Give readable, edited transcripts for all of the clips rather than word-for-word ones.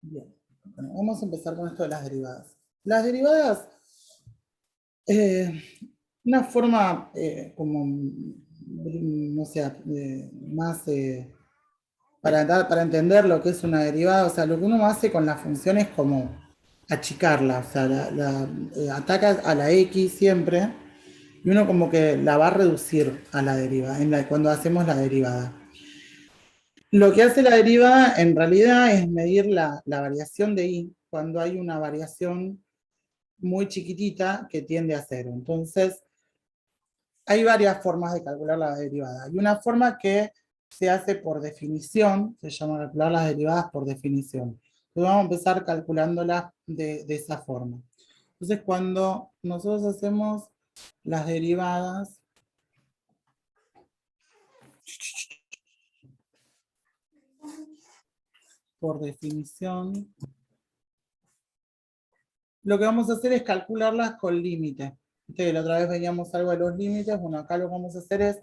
Bien. Bueno, vamos a empezar con esto de las derivadas. Las derivadas, una forma como, no sé, más para entender lo que es una derivada, o sea, lo que uno hace con la función es como achicarla, o sea, ataca a la x siempre, y uno como que la va a reducir a la derivada, cuando hacemos la derivada. Lo que hace la derivada en realidad es medir la variación de y cuando hay una variación muy chiquitita que tiende a cero. Entonces, hay varias formas de calcular la derivada. Hay una forma que se hace por definición, se llama calcular las derivadas por definición. Entonces vamos a empezar calculándolas de esa forma. Entonces, cuando nosotros hacemos las derivadas, por definición, lo que vamos a hacer es calcularlas con límite. La otra vez veíamos algo de los límites, bueno, acá lo que vamos a hacer es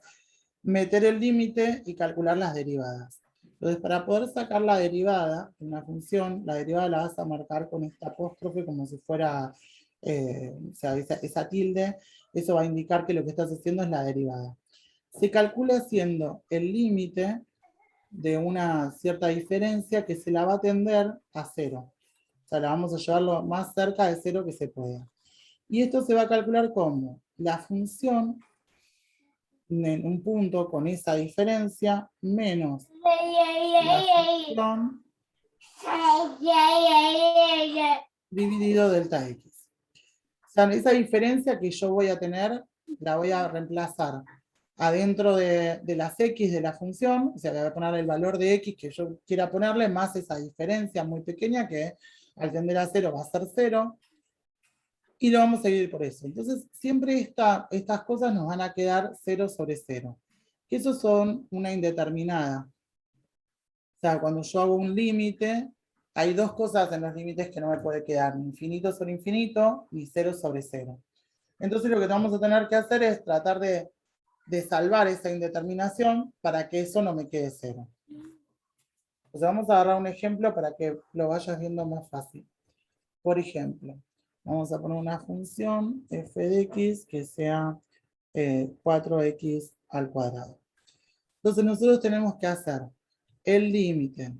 meter el límite y calcular las derivadas. Entonces, para poder sacar la derivada de una función, la derivada la vas a marcar con esta apóstrofe como si fuera, o sea, esa tilde, eso va a indicar que lo que estás haciendo es la derivada. Se calcula haciendo el límite de una cierta diferencia que se la va a tender a cero. O sea, la vamos a llevar lo más cerca de cero que se pueda. Y esto se va a calcular como la función en un punto con esa diferencia menos la función dividido delta x. O sea, esa diferencia que yo voy a tener, la voy a reemplazar adentro de las x de la función, o sea, le voy a poner el valor de x que yo quiera ponerle, más esa diferencia muy pequeña que al tender a cero va a ser cero, y lo vamos a dividir por eso. Entonces, siempre estas cosas nos van a quedar 0 sobre 0. Que eso son una indeterminada. O sea, cuando yo hago un límite, hay dos cosas en los límites que no me puede quedar, infinito sobre infinito y 0 sobre 0. Entonces lo que vamos a tener que hacer es tratar de salvar esa indeterminación para que eso no me quede 0. Entonces vamos a agarrar un ejemplo para que lo vayas viendo más fácil. Por ejemplo, vamos a poner una función f de x que sea 4x al cuadrado. Entonces nosotros tenemos que hacer el límite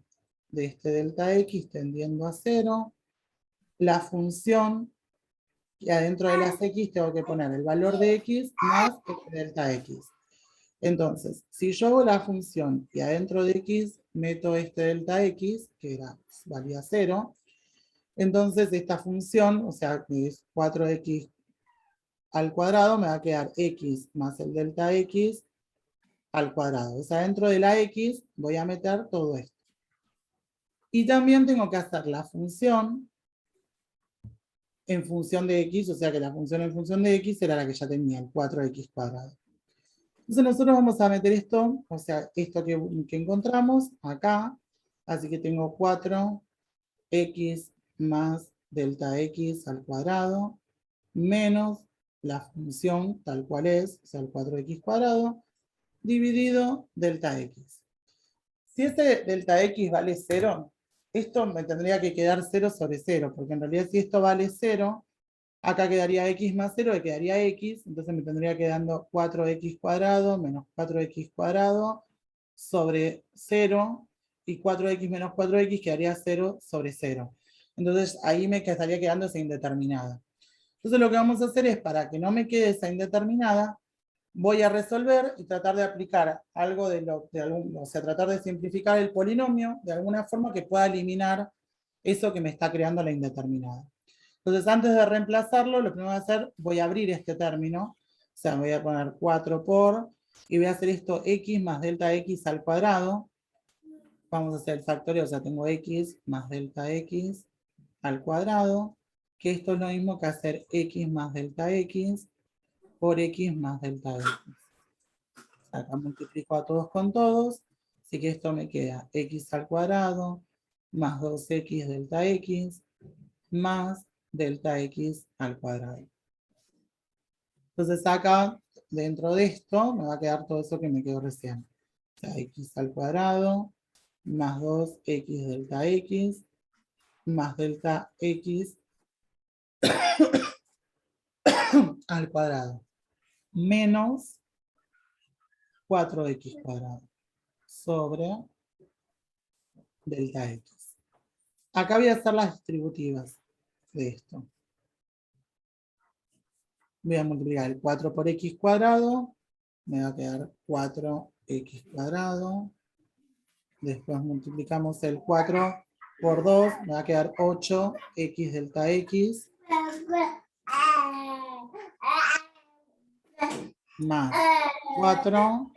de este delta x tendiendo a 0, la función, y adentro de las x tengo que poner el valor de x más este delta x. Entonces, si yo hago la función y adentro de x meto este delta x, que valía 0, entonces esta función, o sea, que es 4x al cuadrado, me va a quedar x más el delta x al cuadrado. O sea, dentro de la x voy a meter todo esto. Y también tengo que hacer la función en función de x, o sea que la función en función de x era la que ya tenía, el 4x cuadrado. Entonces nosotros vamos a meter esto, o sea, esto que encontramos acá, así que tengo 4x más delta x al cuadrado, menos la función tal cual es, o sea, el 4x cuadrado, dividido delta x. Si ese delta x vale 0, esto me tendría que quedar 0 sobre 0, porque en realidad si esto vale 0, acá quedaría x más 0, y quedaría x, entonces me tendría quedando 4x cuadrado menos 4x cuadrado sobre 0, y 4x menos 4x quedaría 0 sobre 0. Entonces ahí me estaría quedando esa indeterminada. Entonces lo que vamos a hacer es, para que no me quede esa indeterminada, voy a resolver y tratar de aplicar algo o sea, tratar de simplificar el polinomio de alguna forma que pueda eliminar eso que me está creando la indeterminada. Entonces, antes de reemplazarlo, lo primero que voy a hacer, voy a abrir este término, o sea, voy a poner 4 por, y voy a hacer esto x más delta x al cuadrado. Vamos a hacer el factorio, o sea, tengo x más delta x al cuadrado, que esto es lo mismo que hacer x más delta x por x más delta x. Acá multiplico a todos con todos, así que esto me queda x al cuadrado más 2x delta x más delta x al cuadrado. Entonces acá, dentro de esto, me va a quedar todo eso que me quedó recién. O sea, x al cuadrado más 2x delta x más delta X al cuadrado, menos 4x cuadrado sobre delta X. Acá voy a hacer las distributivas de esto. Voy a multiplicar el 4 por x cuadrado, me va a quedar 4x cuadrado. Después multiplicamos el 4 por 2, me va a quedar 8x delta x más 4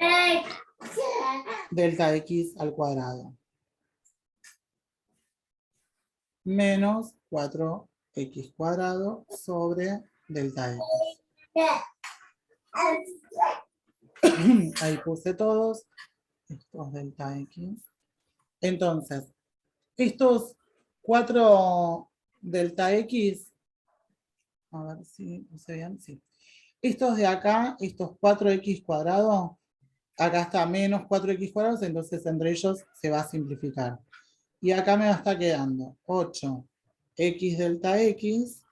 delta x al cuadrado menos 4x cuadrado sobre delta x. Ahí puse todos. Esto es delta x. Entonces, estos 4 delta x, a ver si puse bien, sí. Estos de acá, estos 4x cuadrado, acá está menos 4x cuadrados, entonces entre ellos se va a simplificar. Y acá me va a estar quedando 8x delta x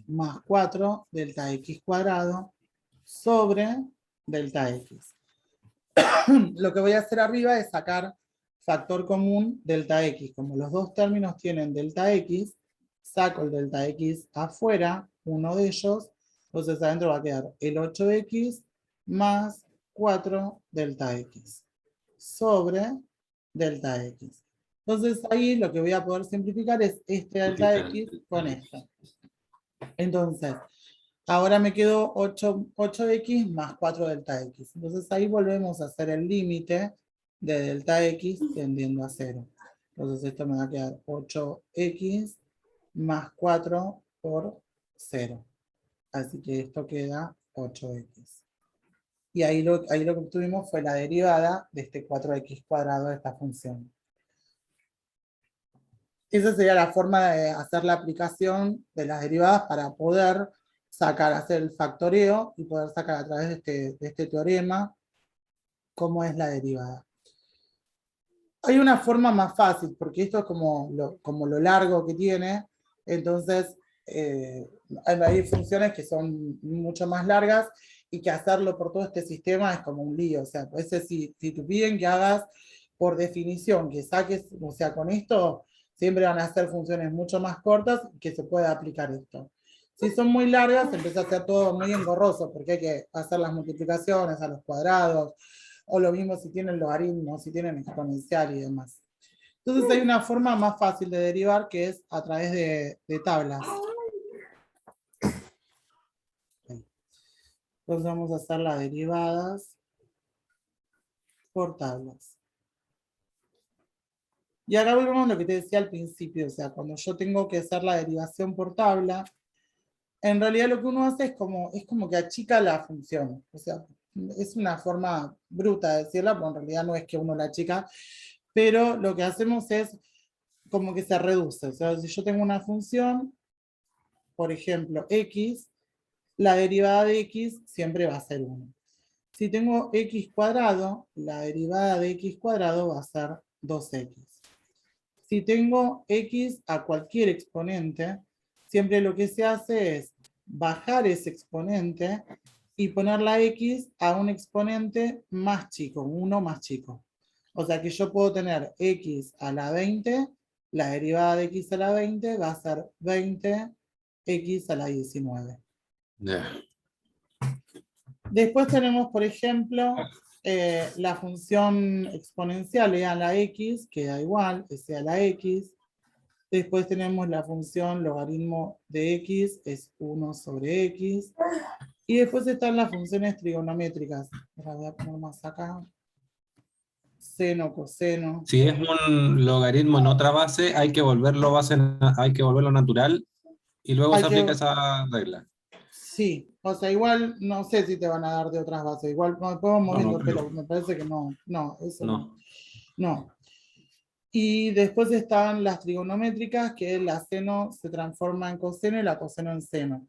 más 4 delta x cuadrado sobre delta x. Lo que voy a hacer arriba es sacar factor común delta x. Como los dos términos tienen delta x, saco el delta x afuera, uno de ellos, entonces adentro va a quedar el 8x más 4 delta x sobre delta x. Entonces ahí lo que voy a poder simplificar es este delta x con esto. Entonces, ahora me quedo 8x más 4 delta x. Entonces ahí volvemos a hacer el límite de delta x tendiendo a 0. Entonces esto me va a quedar 8x más 4 por 0. Así que esto queda 8x. Y ahí lo que obtuvimos fue la derivada de este 4x cuadrado de esta función. Esa sería la forma de hacer la aplicación de las derivadas para poder hacer el factoreo y poder sacar a través de este teorema cómo es la derivada. Hay una forma más fácil, porque esto es como lo largo que tiene, entonces hay funciones que son mucho más largas y que hacerlo por todo este sistema es como un lío. O sea, a veces si te piden que hagas por definición, que saques, o sea, con esto siempre van a ser funciones mucho más cortas que se pueda aplicar esto. Si son muy largas, empieza a ser todo muy engorroso, porque hay que hacer las multiplicaciones a los cuadrados, o lo mismo si tienen logaritmos, si tienen exponencial y demás. Entonces hay una forma más fácil de derivar que es a través de tablas. Entonces vamos a hacer las derivadas por tablas. Y ahora volvemos a lo que te decía al principio, o sea, cuando yo tengo que hacer la derivación por tabla, en realidad lo que uno hace es como que achica la función. O sea, es una forma bruta de decirla, pero en realidad no es que uno la achica, pero lo que hacemos es como que se reduce. O sea, si yo tengo una función, por ejemplo, x, la derivada de x siempre va a ser 1. Si tengo x cuadrado, la derivada de x cuadrado va a ser 2x. Si tengo x a cualquier exponente, siempre lo que se hace es bajar ese exponente y poner la x a un exponente más chico, uno más chico. O sea que yo puedo tener x a la 20, la derivada de x a la 20 va a ser 20x a la 19. Yeah. Después tenemos, por ejemplo, la función exponencial e a la x, que da igual, s a la x. Después tenemos la función logaritmo de x, es 1 sobre x. Y después están las funciones trigonométricas. Las voy a poner más acá. Seno, coseno. Si es un logaritmo en otra base, hay que volverlo hay que volverlo natural y luego Hay se aplica que, esa regla. sí, o sea, igual no sé si te van a dar de otras bases. Igual nos podemos No, no moviendo, pero creo. me parece que no. No, eso no. No. No. Y después están las trigonométricas, que la seno se transforma en coseno y la coseno en seno.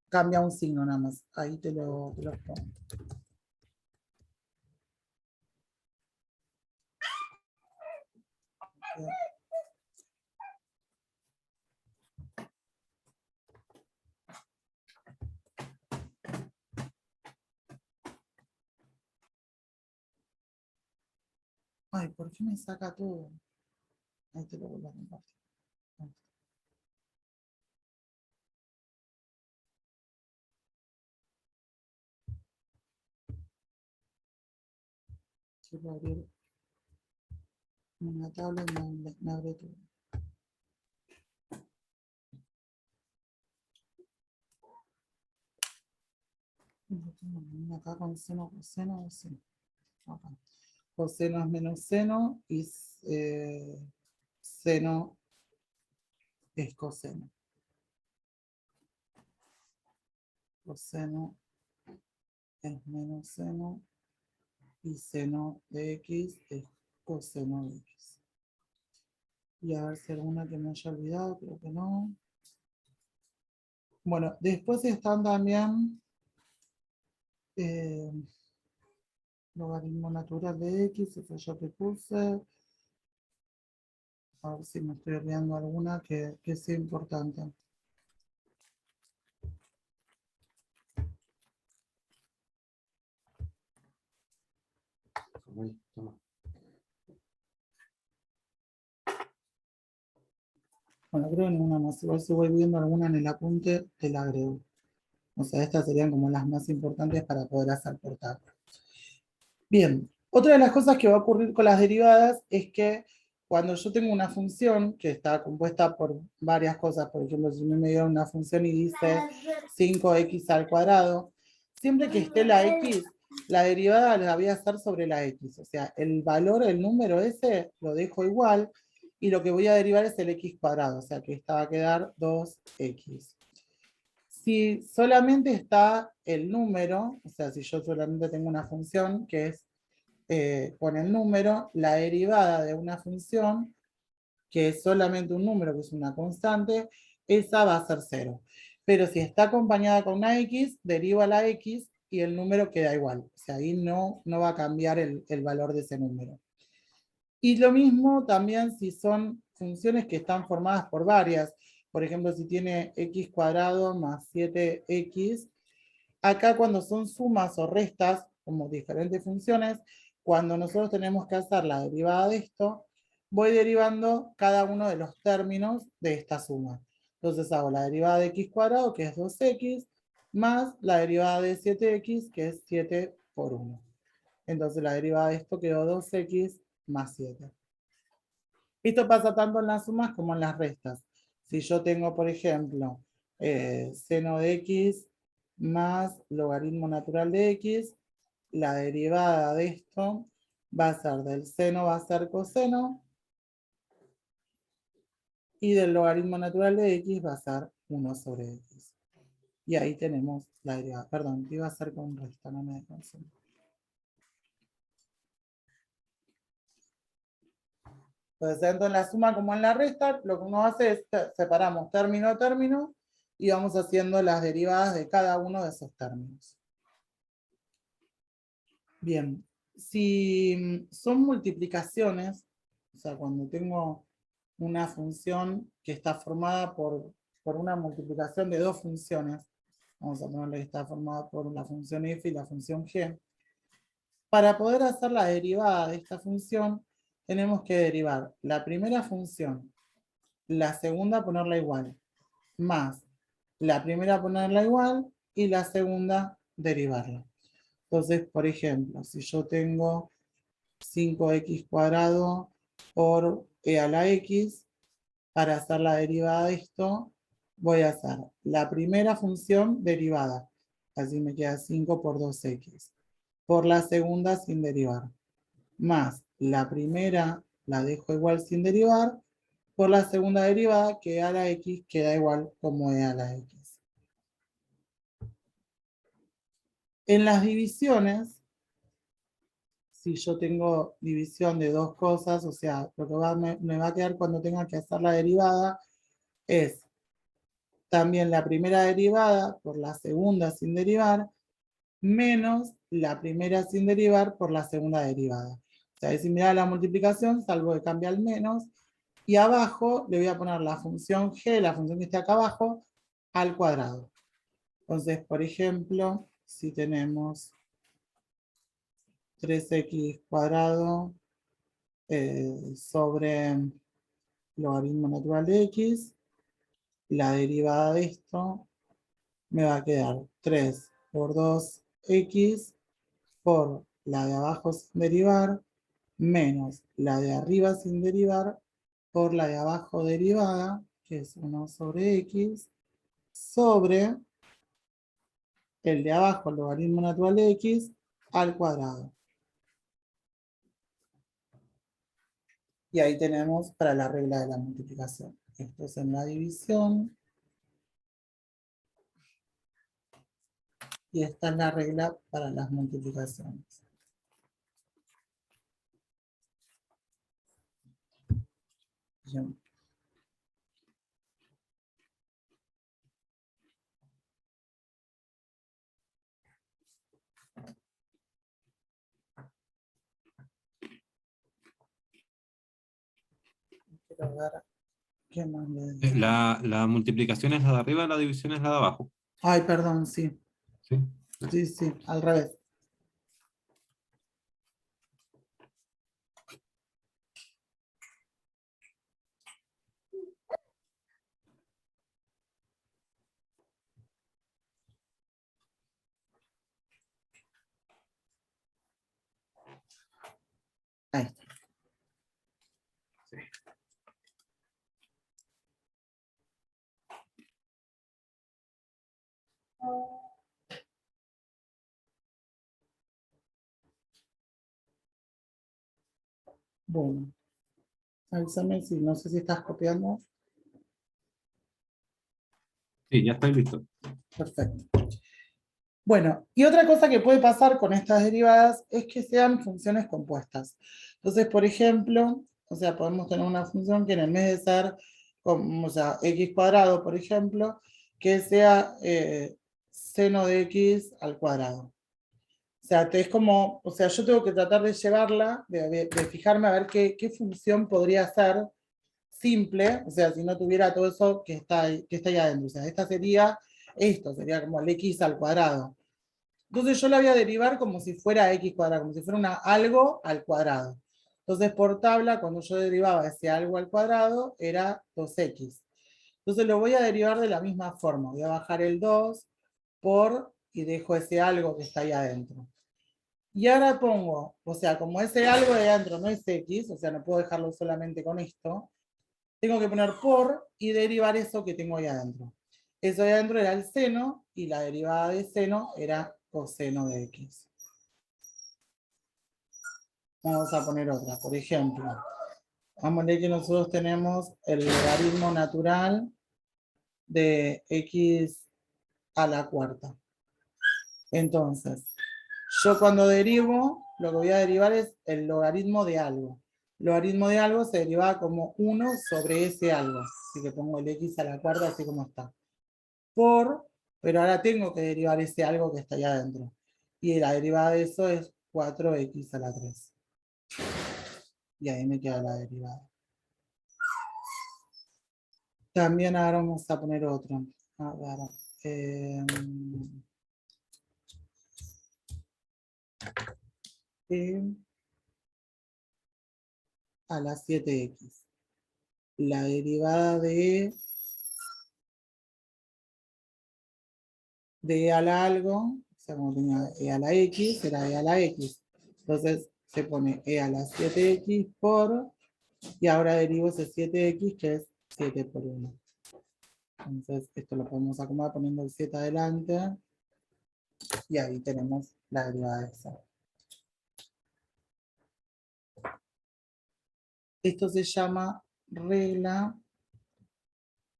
Cambia un signo nada más. Ahí te lo pongo. Ay, ¿por qué me saca todo? Ahí te lo vuelvo a compartir. Quiero abrir una tabla y me abre todo. Acá con seno, coseno, seno. Acá. Coseno es menos seno y seno es coseno. Coseno es menos seno y seno de x es coseno de x. Y a ver si alguna que me haya olvidado, creo que no. Bueno, después están también logaritmo natural de x, eso ya que puse. A ver si me estoy olvidando alguna que sea importante. Bueno, creo que ninguna más. Igual si voy viendo alguna en el apunte, te la agrego. O sea, estas serían como las más importantes para poder hacer portada. Bien, otra de las cosas que va a ocurrir con las derivadas es que cuando yo tengo una función que está compuesta por varias cosas, por ejemplo, si me dio una función y dice 5x al cuadrado, siempre que esté la x, la derivada la voy a hacer sobre la x. O sea, el valor, el número ese, lo dejo igual, y lo que voy a derivar es el x cuadrado, o sea que esta va a quedar 2x. Si solamente está el número, o sea, si yo solamente tengo una función que es con el número, la derivada de una función, que es solamente un número, que es una constante, esa va a ser 0. Pero si está acompañada con una x, deriva la x y el número queda igual. O sea, ahí no va a cambiar el valor de ese número. Y lo mismo también si son funciones que están formadas por varias. Por ejemplo, si tiene x cuadrado más 7x, acá cuando son sumas o restas, como diferentes funciones, cuando nosotros tenemos que hacer la derivada de esto, voy derivando cada uno de los términos de esta suma. Entonces hago la derivada de x cuadrado, que es 2x, más la derivada de 7x, que es 7 por 1. Entonces la derivada de esto quedó 2x más 7. Esto pasa tanto en las sumas como en las restas. Si yo tengo, por ejemplo, seno de x más logaritmo natural de x, la derivada de esto va a ser del seno, va a ser coseno, y del logaritmo natural de x va a ser 1 sobre x. Y ahí tenemos la derivada. Perdón, iba a ser con resta, no me desconcentro. Entonces, tanto en la suma como en la resta, lo que uno hace es separamos término a término y vamos haciendo las derivadas de cada uno de esos términos. Bien, si son multiplicaciones, o sea, cuando tengo una función que está formada por una multiplicación de dos funciones, vamos a ponerle que está formada por la función f y la función g, para poder hacer la derivada de esta función, tenemos que derivar la primera función, la segunda ponerla igual, más la primera ponerla igual y la segunda derivarla. Entonces, por ejemplo, si yo tengo 5x cuadrado por e a la x, para hacer la derivada de esto, voy a hacer la primera función derivada. Así me queda 5 por 2x. Por la segunda sin derivar. Más la primera la dejo igual sin derivar. Por la segunda derivada, que e a la x queda igual como e a la x. En las divisiones, si yo tengo división de dos cosas, o sea, lo que me va a quedar cuando tenga que hacer la derivada es también la primera derivada por la segunda sin derivar, menos la primera sin derivar por la segunda derivada. O sea, es similar a la multiplicación, salvo que cambia el menos. Y abajo le voy a poner la función g, la función que está acá abajo, al cuadrado. Entonces, por ejemplo, si tenemos 3x cuadrado sobre logaritmo natural de x, la derivada de esto me va a quedar 3 por 2x por la de abajo sin derivar, menos la de arriba sin derivar, por la de abajo derivada, que es 1 sobre x, sobre el de abajo, el logaritmo natural de x, al cuadrado. Y ahí tenemos para la regla de la multiplicación. Esto es en la división. Y esta es la regla para las multiplicaciones. Bien. Quiero ver qué más le digo. La multiplicación es la de arriba, la división es la de abajo. Ay, perdón, sí. ¿Sí? Sí, sí, al revés. Ahí está. Bueno, avísame si no sé si estás copiando. Sí, ya estoy listo. Perfecto. Bueno, y otra cosa que puede pasar con estas derivadas es que sean funciones compuestas. Entonces, por ejemplo, o sea, podemos tener una función que en vez de ser, como, o sea, x cuadrado, por ejemplo, que sea seno de x al cuadrado. O sea, es como, o sea, yo tengo que tratar de llevarla, de fijarme a ver qué función podría ser simple, o sea, si no tuviera todo eso que está ahí adentro. O sea, esta sería esto, sería como el x al cuadrado. Entonces yo la voy a derivar como si fuera x cuadrado, como si fuera algo al cuadrado. Entonces por tabla, cuando yo derivaba ese algo al cuadrado, era 2x. Entonces lo voy a derivar de la misma forma. Voy a bajar el 2 por, y dejo ese algo que está ahí adentro. Y ahora pongo, o sea, como ese algo de adentro no es x, o sea, no puedo dejarlo solamente con esto, tengo que poner por y derivar eso que tengo ahí adentro. Eso de adentro era el seno y la derivada de seno era coseno de x. Vamos a poner otra, por ejemplo. Vamos a ver que nosotros tenemos el logaritmo natural de x a la cuarta. Entonces, yo cuando derivo, lo que voy a derivar es el logaritmo de algo. El logaritmo de algo se deriva como 1 sobre ese algo. Así que pongo el x a la cuarta así como está. Pero ahora tengo que derivar ese algo que está allá adentro. Y la derivada de eso es 4x a la 3. Y ahí me queda la derivada. También ahora vamos a poner otro. A ver, a la 7x. La derivada de e a la algo, o sea, como tenía e a la x, será e a la x. Entonces se pone e a la 7x por, y ahora derivo ese 7x que es 7 por 1. Entonces esto lo podemos acomodar poniendo el 7 adelante, y ahí tenemos la derivada de esa. Esto se llama regla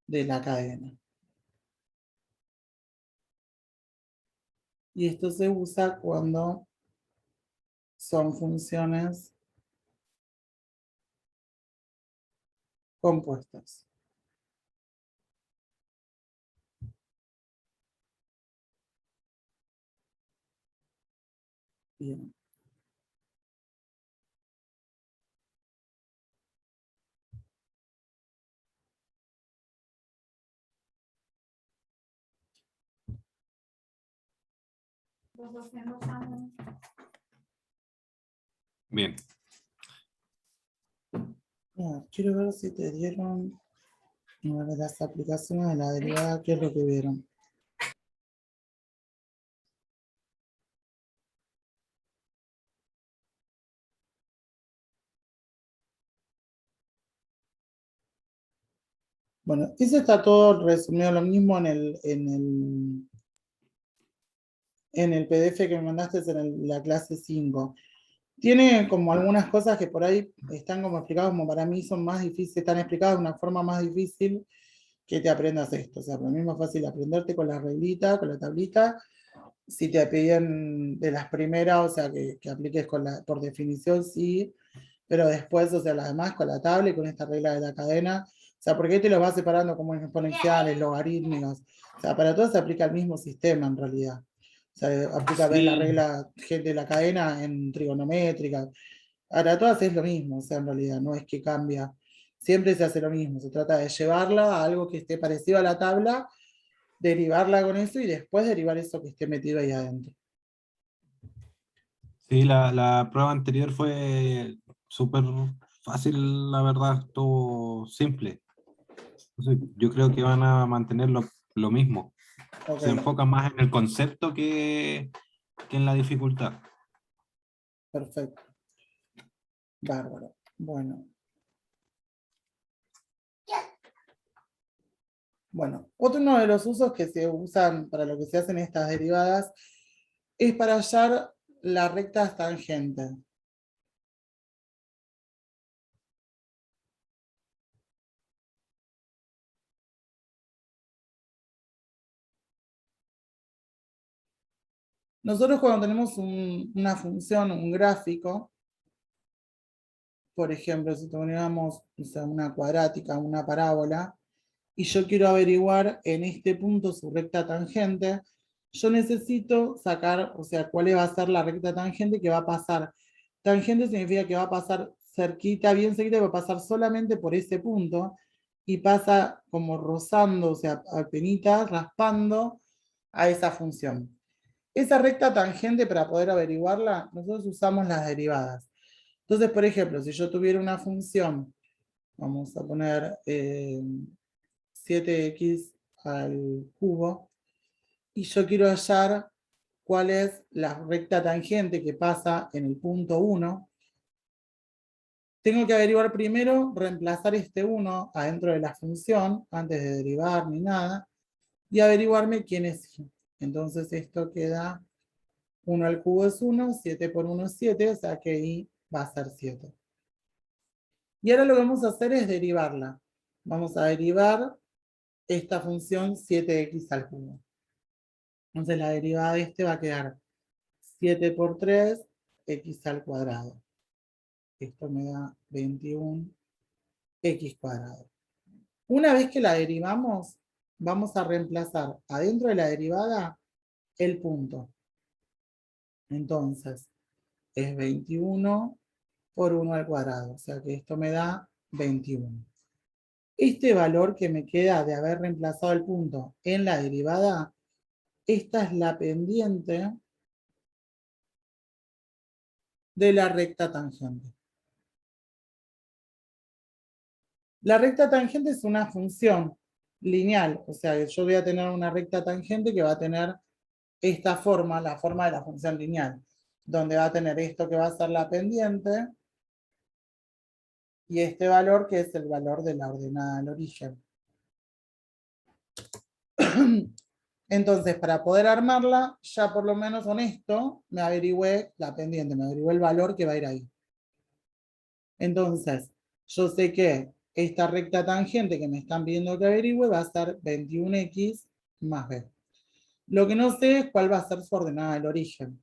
de la cadena. Y esto se usa cuando son funciones compuestas. Bien. Bien. Quiero ver si te dieron una de las aplicaciones de la derivada, qué es lo que vieron. Bueno, eso está todo resumido lo mismo en el PDF que me mandaste en la clase 5. Tiene como algunas cosas que por ahí están como explicadas, como para mí son más difíciles, están explicadas de una forma más difícil que te aprendas esto. O sea, para mí es más fácil aprenderte con la reglita, con la tablita. Si te piden de las primeras, o sea, que apliques por definición, sí, pero después, o sea, las demás con la tabla y con esta regla de la cadena. O sea, porque te los vas separando como exponenciales, logarítmicos. O sea, para todos se aplica el mismo sistema en realidad. O sea, aplica, ves la Sí, regla de la cadena en trigonométrica. Para todas es lo mismo, o sea, en realidad, no es que cambia. Siempre se hace lo mismo. Se trata de llevarla a algo que esté parecido a la tabla, derivarla con eso y después derivar eso que esté metido ahí adentro. sí, la prueba anterior fue súper fácil, la verdad, estuvo simple. Entonces, yo creo que van a mantener lo mismo. Ok, Se enfoca más en el concepto que en la dificultad. perfecto. Bárbaro. Bueno. Bueno, otro uno de los usos que se usan para lo que se hacen estas derivadas es para hallar las rectas tangentes. Nosotros cuando tenemos una función, un gráfico, por ejemplo, si tuviéramos o sea, una cuadrática, una parábola, y yo quiero averiguar en este punto su recta tangente, yo necesito sacar, o sea, cuál va a ser la recta tangente que va a pasar. Tangente significa que va a pasar cerquita, bien cerquita, va a pasar solamente por ese punto y pasa como rozando, o sea, apenita, raspando a esa función. Esa recta tangente, para poder averiguarla, nosotros usamos las derivadas. Entonces, por ejemplo, si yo tuviera una función, vamos a poner 7x al cubo, y yo quiero hallar cuál es la recta tangente que pasa en el punto 1, tengo que averiguar primero, reemplazar este 1 adentro de la función, antes de derivar ni nada, y averiguarme quién es y. Entonces esto queda 1 al cubo es 1, 7 por 1 es 7, o sea que y va a ser 7. Y ahora lo que vamos a hacer es derivarla. Vamos a derivar esta función 7x al cubo. Entonces la derivada de este va a quedar 7 por 3, x al cuadrado. Esto me da 21 x cuadrado. Una vez que la derivamos, vamos a reemplazar adentro de la derivada el punto. Entonces, es 21 por 1 al cuadrado. O sea que esto me da 21. Este valor que me queda de haber reemplazado el punto en la derivada, esta es la pendiente de la recta tangente. La recta tangente es una función lineal, o sea, yo voy a tener una recta tangente que va a tener esta forma, la forma de la función lineal, donde va a tener esto que va a ser la pendiente y este valor que es el valor de la ordenada del origen. Entonces, para poder armarla, ya por lo menos con esto, me averigüé la pendiente, me averigüé el valor que va a ir ahí. Entonces, yo sé que esta recta tangente que me están pidiendo que averigüe va a ser 21x más b. Lo que no sé es cuál va a ser su ordenada del origen.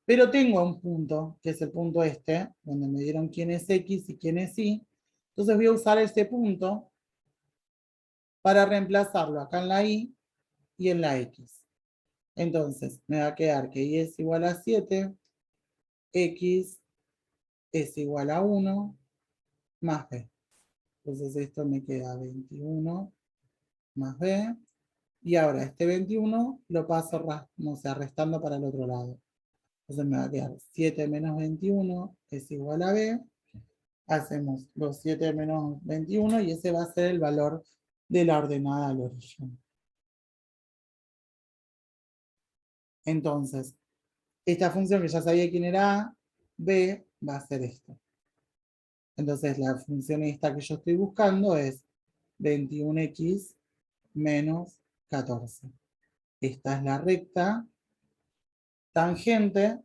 Pero tengo un punto, que es el punto este, donde me dieron quién es x y quién es y. Entonces voy a usar ese punto para reemplazarlo acá en la y y en la x. Entonces me va a quedar que y es igual a 7, x es igual a 1 más b. Entonces esto me queda 21 más b. Y ahora este 21 lo paso no sé, restando para el otro lado. Entonces me va a quedar 7 menos 21 es igual a b. hacemos los 7 menos 21 y ese va a ser el valor de la ordenada al origen. Entonces, esta función que ya sabía quién era A, B, va a ser esto. Entonces, la función esta que yo estoy buscando es 21x menos 14. Esta es la recta tangente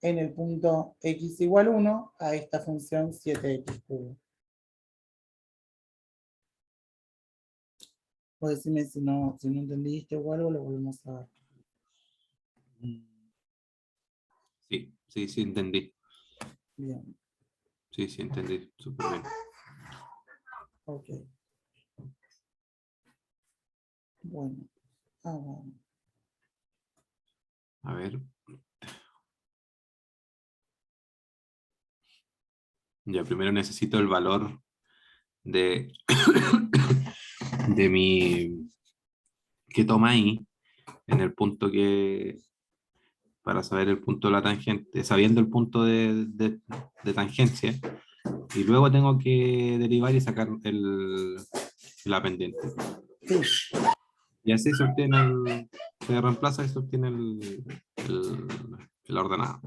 en el punto x igual 1 a esta función 7x cubo. O decime si no entendiste o algo, lo volvemos a ver. Sí, entendí. Bien, Sí, entendí. Súper bien. ok. Bueno, ahora. A ver. Ya, primero necesito el valor de, de mi que toma ahí en el punto que para saber el punto de la tangente, sabiendo el punto de tangencia, y luego tengo que derivar y sacar la pendiente. Sí, Y así se obtiene se reemplaza y se obtiene el ordenado.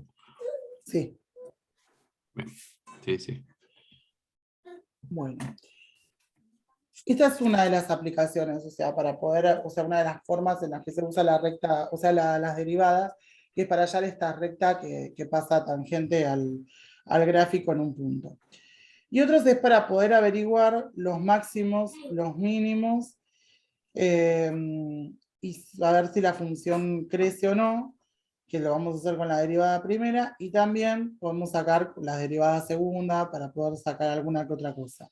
sí. Bien. Sí. Bueno. Esta es una de las aplicaciones, o sea, para poder, o sea, una de las formas en las que se usa la recta, o sea, las derivadas, que es para hallar esta recta que pasa tangente al gráfico en un punto. Y otros es para poder averiguar los máximos, los mínimos, y saber si la función crece o no, que lo vamos a hacer con la derivada primera, y también podemos sacar la derivada segunda para poder sacar alguna que otra cosa.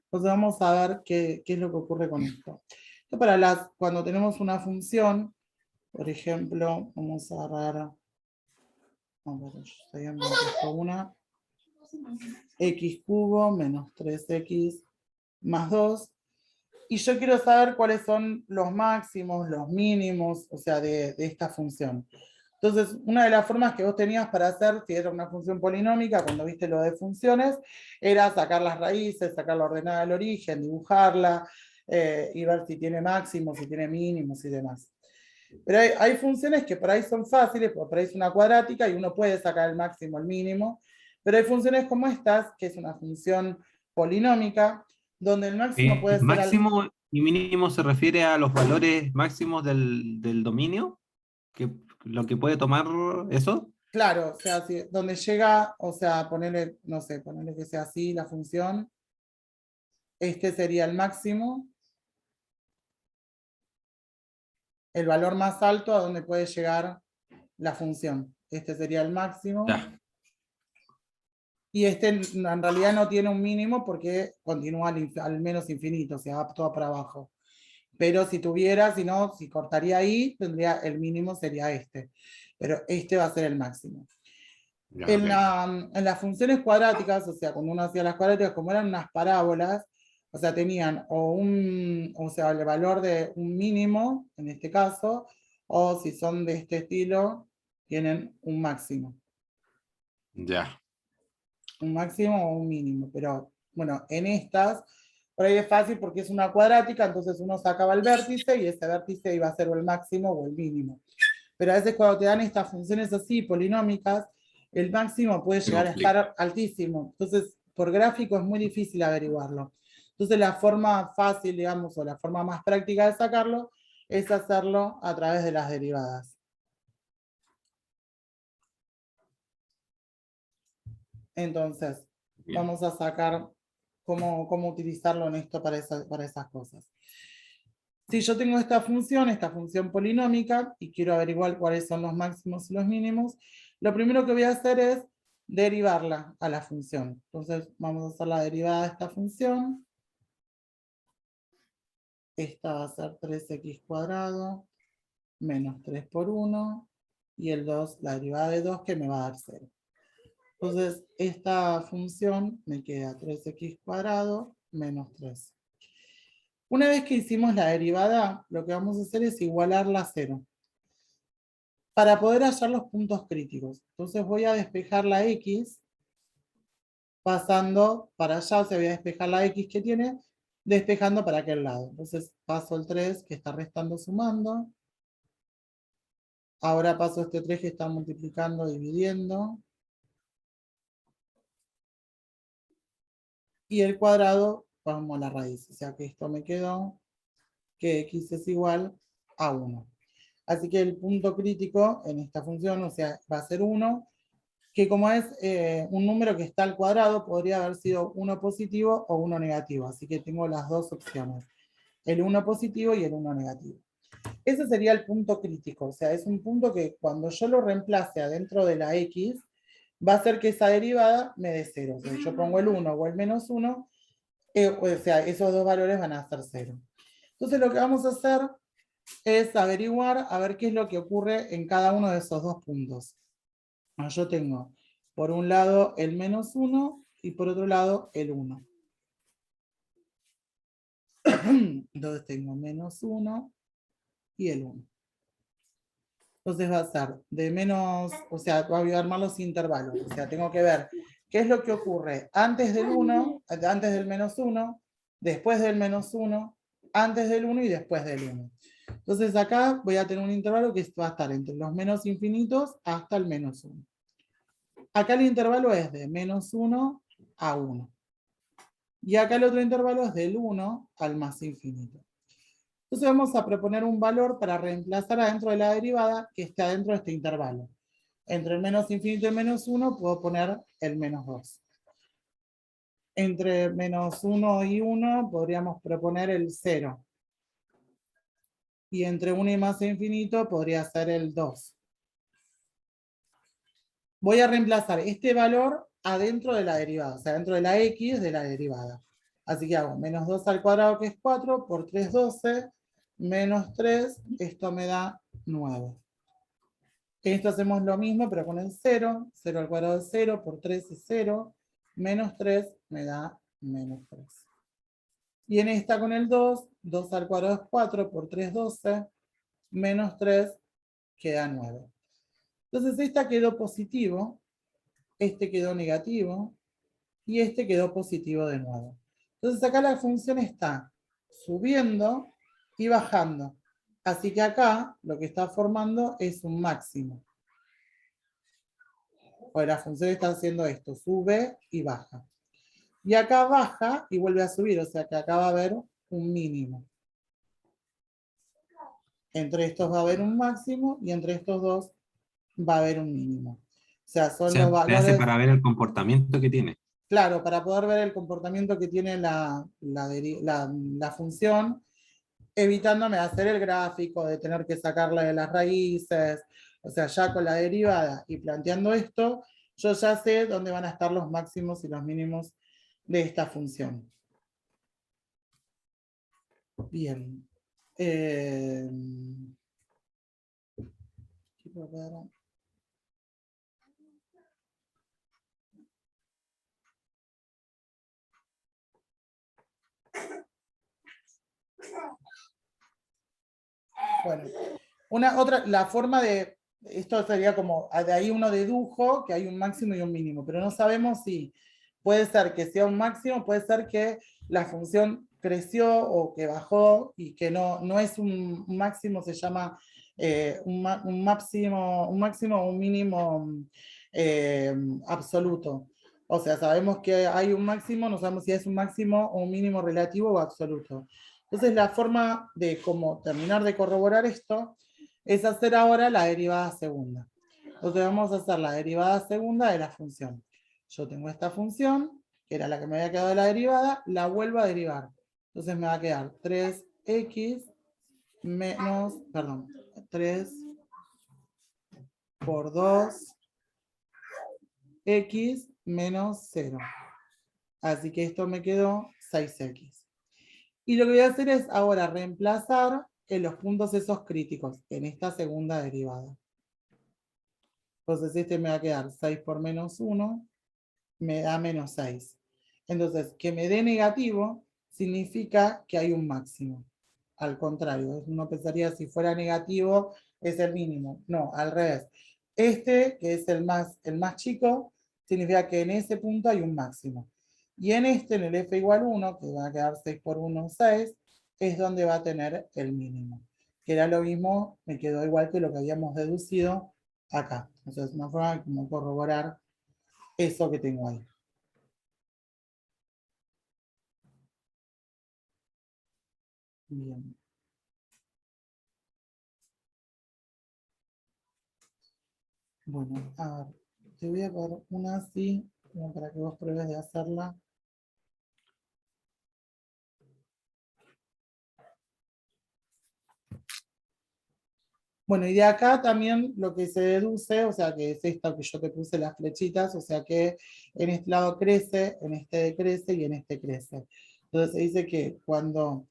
Entonces vamos a ver qué es lo que ocurre con esto. Esto cuando tenemos una función, por ejemplo, vamos a agarrar, una, x cubo menos 3x más 2, y yo quiero saber cuáles son los máximos, los mínimos, o sea, de esta función. Entonces, una de las formas que vos tenías para hacer, si era una función polinómica, cuando viste lo de funciones, era sacar las raíces, sacar la ordenada del origen, dibujarla, y ver si tiene máximos, si tiene mínimos y demás. Pero hay funciones que por ahí son fáciles, por ahí es una cuadrática y uno puede sacar el máximo, el mínimo, pero hay funciones como estas, que es una función polinómica, donde el máximo puede ser... Máximo y mínimo se refiere a los valores máximos del dominio, que lo que puede tomar eso. Claro, o sea, donde llega, o sea, ponerle, no sé, ponerle que sea así la función, este sería el máximo, el valor más alto a donde puede llegar la función. Este sería el máximo. Ya. Y este en realidad no tiene un mínimo porque continúa al menos infinito, o sea, va todo para abajo. Pero si tuviera, si no, si cortaría ahí, tendría el mínimo sería este. Pero este va a ser el máximo. Ya, En, ok. en las funciones cuadráticas, o sea, cuando uno hacía las cuadráticas, como eran unas parábolas, o sea, tenían o sea, el valor de un mínimo, en este caso, o si son de este estilo, tienen un máximo. Ya. Un máximo o un mínimo, pero bueno, en estas, por ahí es fácil porque es una cuadrática, entonces uno sacaba el vértice y ese vértice iba a ser o el máximo o el mínimo. Pero a veces cuando te dan estas funciones así, polinómicas, el máximo puede Se llegar a complica. estar altísimo. Entonces, por gráfico es muy difícil averiguarlo. Entonces, la forma fácil, digamos, o la forma más práctica de sacarlo, es hacerlo a través de las derivadas. Entonces, Bien. vamos a sacar cómo utilizarlo en esto para esas cosas. Si yo tengo esta función polinómica, y quiero averiguar cuáles son los máximos y los mínimos, lo primero que voy a hacer es derivarla a la función. Entonces, vamos a hacer la derivada de esta función. Esta va a ser 3x cuadrado menos 3 por 1, y el 2, la derivada de 2, que me va a dar 0. Entonces, esta función me queda 3x cuadrado menos 3. Una vez que hicimos la derivada, lo que vamos a hacer es igualarla a 0 para poder hallar los puntos críticos. Entonces voy a despejar la x pasando para allá, o sea, voy a despejar la X que tiene, despejando para aquel lado. Entonces paso el 3 que está restando sumando. Ahora paso este 3 que está multiplicando, dividiendo. Y el cuadrado, vamos a la raíz. O sea que esto me quedó que X es igual a 1. Así que el punto crítico en esta función, o sea, va a ser 1, que como es un número que está al cuadrado, podría haber sido 1 positivo o 1 negativo. Así que tengo las dos opciones, el 1 positivo y el 1 negativo. Ese sería el punto crítico, o sea, es un punto que cuando yo lo reemplace adentro de la X, va a hacer que esa derivada me dé 0. O sea, yo pongo el 1 o el menos 1, o sea, esos dos valores van a ser 0. Entonces lo que vamos a hacer es averiguar a ver qué es lo que ocurre en cada uno de esos dos puntos. Yo tengo por un lado el menos 1 y por otro lado el 1. Entonces tengo menos 1 y el 1. Entonces va a ser de menos, o sea, voy a armar los intervalos. O sea, tengo que ver qué es lo que ocurre antes del 1, antes del menos 1, después del menos 1, antes del 1 y después del 1. Entonces acá voy a tener un intervalo que va a estar entre los menos infinitos hasta el menos 1. Acá el intervalo es de menos 1 a 1. Y acá el otro intervalo es del 1 al más infinito. Entonces vamos a proponer un valor para reemplazar adentro de la derivada que esté adentro de este intervalo. Entre el menos infinito y el menos 1 puedo poner el menos 2. Entre menos 1 y 1 podríamos proponer el 0. Y entre 1 y más infinito podría ser el 2. Voy a reemplazar este valor adentro de la derivada, o sea, dentro de la X de la derivada. Así que hago menos 2 al cuadrado, que es 4, por 3, 12, menos 3, esto me da 9. Esto hacemos lo mismo, pero con el 0. 0 al cuadrado es 0, por 3 es 0, menos 3 me da menos 3. Y en esta con el 2, 2 al cuadrado es 4, por 3, 12, menos 3 queda 9. Entonces esta quedó positivo, este quedó negativo, y este quedó positivo de nuevo. Entonces acá la función está subiendo y bajando. Así que acá lo que está formando es un máximo. O la función está haciendo esto, sube y baja. Y acá baja y vuelve a subir, o sea que acá va a haber un mínimo. Entre estos va a haber un máximo y entre estos dos va a haber un mínimo. O sea, O son sea, los se hace valores. para ver el comportamiento que tiene. Claro, para poder ver el comportamiento que tiene la función, evitándome hacer el gráfico, de tener que sacarla de las raíces, o sea, ya con la derivada y planteando esto, yo ya sé dónde van a estar los máximos y los mínimos de esta función. Bien. Quiero ver. Bueno, la forma de, esto sería como, de ahí uno dedujo que hay un máximo y un mínimo, pero no sabemos si puede ser que sea un máximo, puede ser que la función creció o que bajó y que no es un máximo, se llama un máximo o un mínimo absoluto. O sea, sabemos que hay un máximo, no sabemos si es un máximo o un mínimo relativo o absoluto. Entonces, la forma de cómo terminar de corroborar esto es hacer ahora la derivada segunda. Entonces, vamos a hacer la derivada segunda de la función. Yo tengo esta función, que era la que me había quedado de la derivada, la vuelvo a derivar. Entonces, me va a quedar 3x menos, perdón, 3 por 2x menos 0. Así que esto me quedó 6x. Y lo que voy a hacer es ahora reemplazar en los puntos esos críticos en esta segunda derivada. Entonces este me va a quedar 6 por menos 1, me da menos 6. Entonces, que me dé negativo significa que hay un máximo. Al contrario, uno pensaría si fuera negativo es el mínimo. No, al revés. Este, que es el más chico, significa que en ese punto hay un máximo. Y en este, en el f igual 1, que va a quedar 6 por 1, 6, es donde va a tener el mínimo. Que era lo mismo, me quedó igual que lo que habíamos deducido acá. Entonces, es una forma de como corroborar eso que tengo ahí. Bien. Bueno, a ver, te voy a dar una así, como para que vos pruebes de hacerla. Bueno, y de acá también lo que se deduce, o sea, que es esto que yo te puse las flechitas, o sea que en este lado crece, en este decrece y en este crece. Entonces se dice que cuando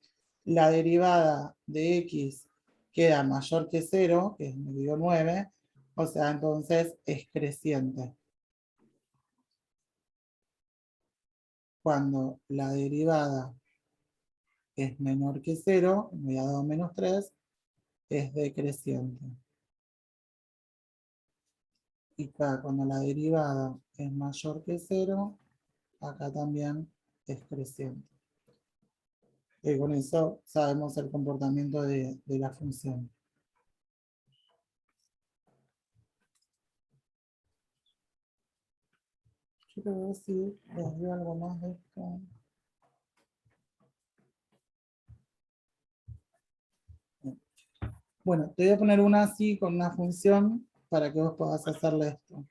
la derivada de x queda mayor que 0, que es medio 9, o sea, entonces es creciente. Cuando la derivada es menor que 0, me ha dado menos 3, es decreciente. Y acá, cuando la derivada es mayor que 0, acá también es creciente. Y con eso sabemos el comportamiento de la función. Quiero ver si les dio algo más de esto. Bueno, te voy a poner una así con una función para que vos puedas hacerle esto.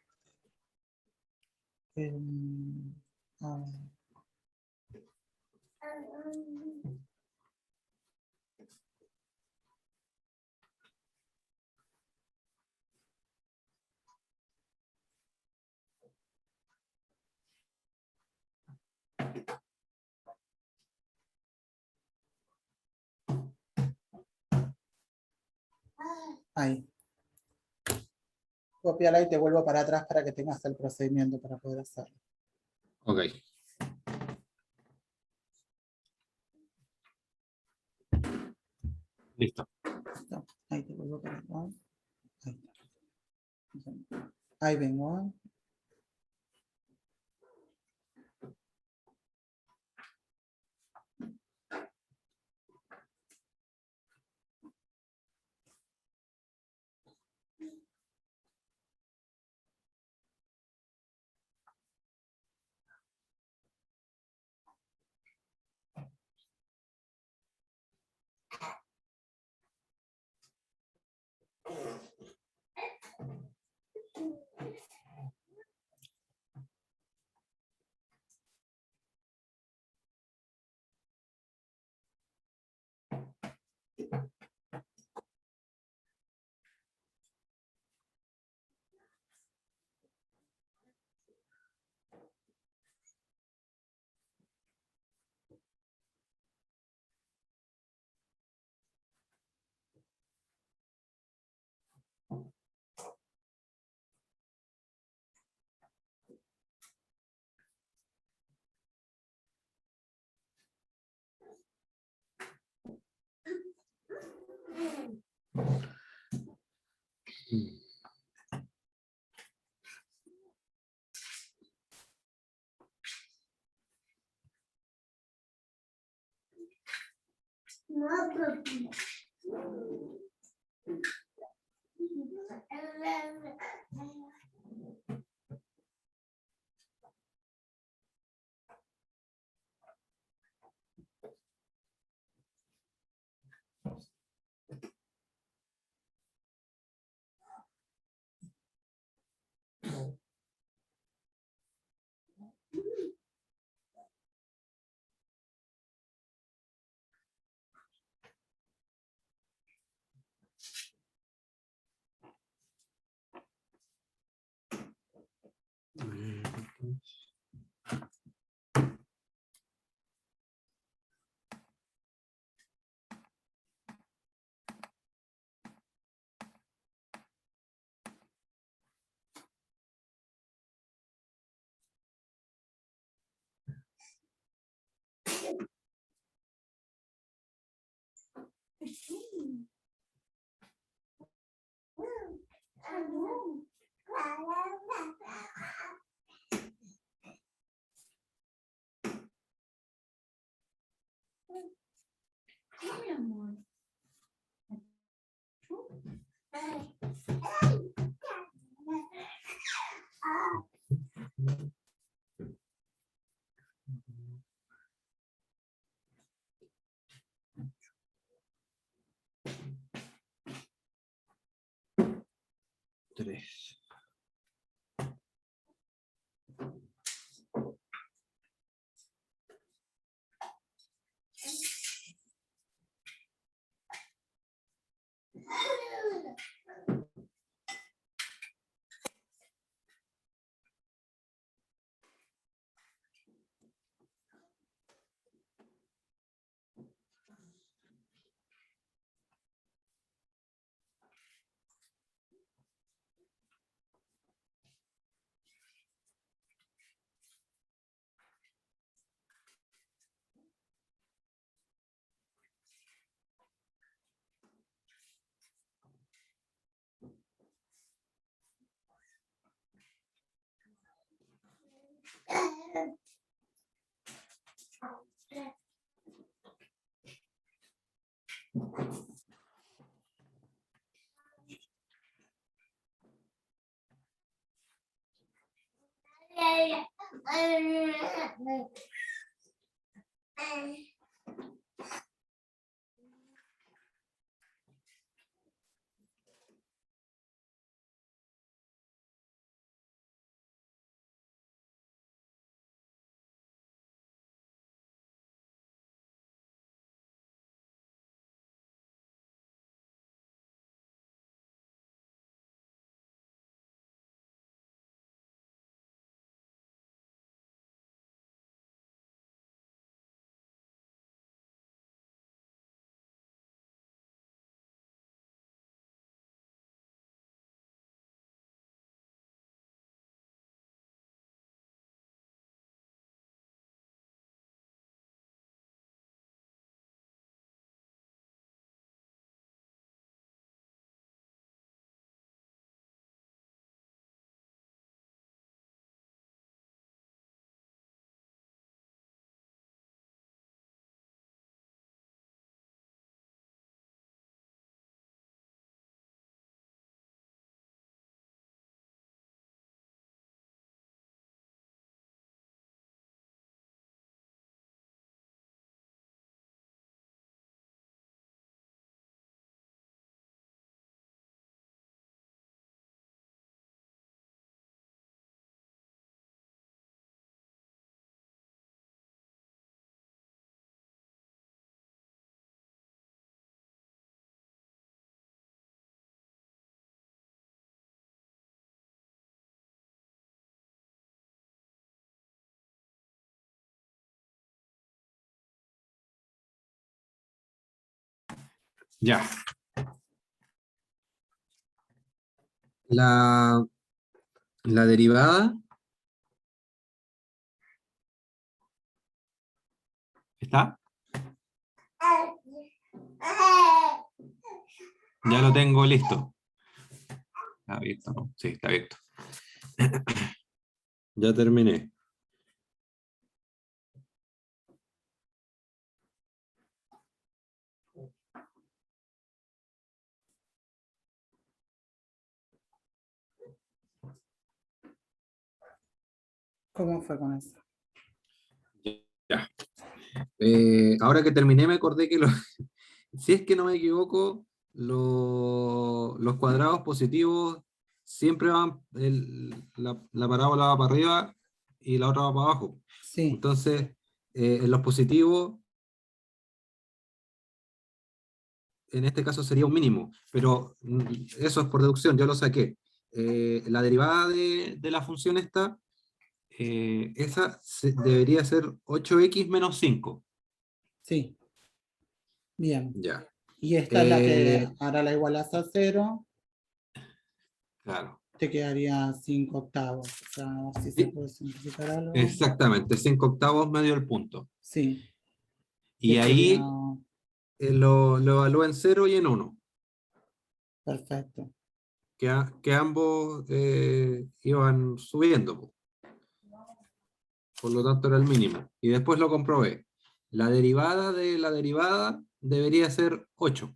A ver. Ahí. Copiala y te vuelvo para atrás para que tengas el procedimiento para poder hacerlo. Ok. Listo. ¿Listo? Ahí te vuelvo para atrás. Ahí está. Ahí vengo. Sí, mi amor. Tres. Ya. La derivada ¿está? Ya lo tengo listo. Está abierto, ¿no? Sí, está abierto. Ya terminé. ¿Cómo fue con eso? Ya. Ahora que terminé me acordé que si es que no me equivoco, los cuadrados positivos siempre van, la parábola va para arriba y la otra va para abajo. Sí, Entonces, en los positivos, en este caso sería un mínimo, pero eso es por deducción, yo lo saqué. La derivada de la función esta, esa debería ser 8x menos 5. sí, bien. Ya. Y esta es la que Eh, ahora la igualas a 0, claro. te quedaría 5 octavos. O sea, si se Sí, puede simplificar algo. exactamente, 5 octavos medio del punto. Sí, que Y sería ahí lo evalúa en 0 y en 1, perfecto. que ambos iban subiendo, po. Por lo tanto era el mínimo. Y después lo comprobé. la derivada de la derivada debería ser 8.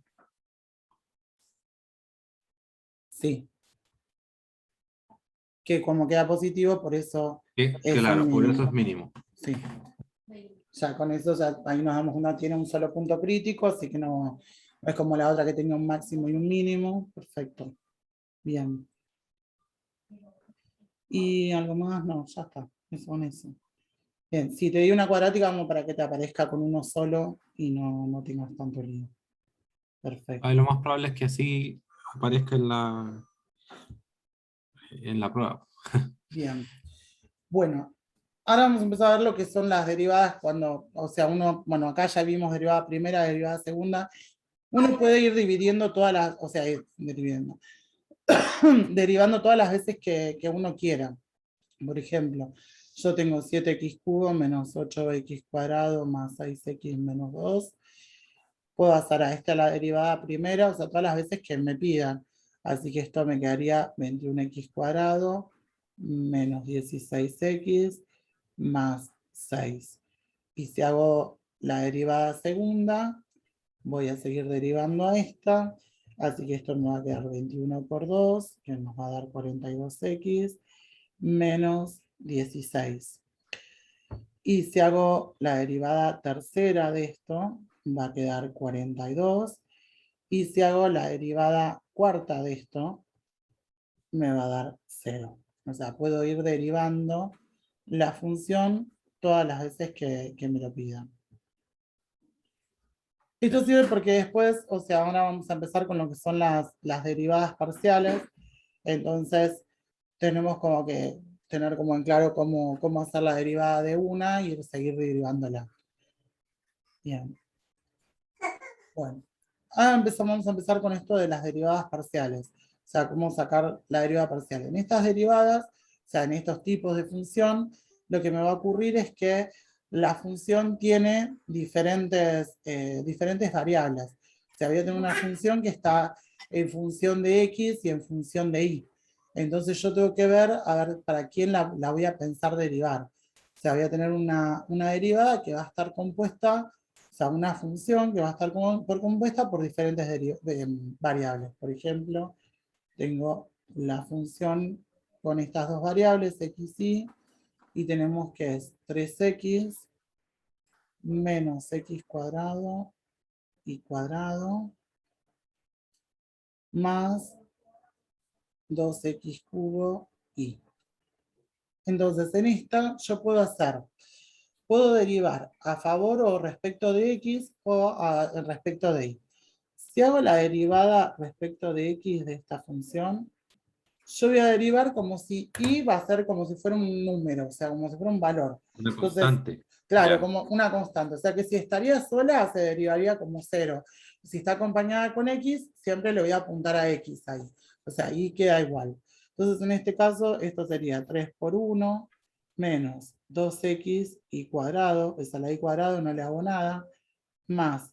Sí, que como queda positivo, por eso es un Claro, por eso mínimo. es mínimo. Sí, ya con eso ya ahí nos damos cuenta, tiene un solo punto crítico, así que no es como la otra que tenía un máximo y un mínimo. Perfecto. Bien. Y algo más, no, ya está. Eso con eso. Bien, si te di una cuadrática, como para que te aparezca con uno solo y no tengas tanto lío. Perfecto. Lo más probable es que así aparezca en la prueba. Bien. Bueno, ahora vamos a empezar a ver lo que son las derivadas cuando, o sea, uno, bueno, acá ya vimos derivada primera, derivada segunda. Uno puede ir dividiendo todas las, o sea, derivando todas las veces que uno quiera. Por ejemplo, yo tengo 7x cubo menos 8x cuadrado más 6x menos 2. Puedo hacer a esta la derivada primera, o sea, todas las veces que me pidan. Así que esto me quedaría 21x cuadrado menos 16x más 6. Y si hago la derivada segunda, voy a seguir derivando a esta. Así que esto me va a quedar 21 por 2, que nos va a dar 42x menos 16. Y si hago la derivada tercera de esto, va a quedar 42. Y si hago la derivada cuarta de esto, me va a dar 0. O sea, puedo ir derivando la función todas las veces que me lo pidan. Esto sirve porque después, o sea, ahora vamos a empezar con lo que son las derivadas parciales. Entonces, tenemos como que tener como en claro cómo hacer la derivada de una y seguir derivándola. Bien. Bueno, ahora vamos a empezar con esto de las derivadas parciales. O sea, cómo sacar la derivada parcial. En estas derivadas, o sea, en estos tipos de función, lo que me va a ocurrir es que la función tiene diferentes variables. O sea, voy a tener una función que está en función de x y en función de y. Entonces yo tengo que ver, a ver, para quién la voy a pensar derivar. O sea, voy a tener una derivada que va a estar compuesta, o sea, una función que va a estar compuesta por diferentes variables. Por ejemplo, tengo la función con estas dos variables, x y tenemos que es 3x menos x cuadrado y cuadrado más 2x cubo y. Entonces, en esta yo puedo derivar a favor o respecto de x o respecto de y. Si hago la derivada respecto de x de esta función, yo voy a derivar como si y va a ser como si fuera un número, o sea, como si fuera un valor. Una Entonces, constante. claro, Ya. como una constante. O sea que si estaría sola, se derivaría como 0. Si está acompañada con x, siempre le voy a apuntar a x ahí. O sea, y queda igual. Entonces, en este caso, esto sería 3 por 1 menos 2x y cuadrado, esa la y cuadrado, no le hago nada, más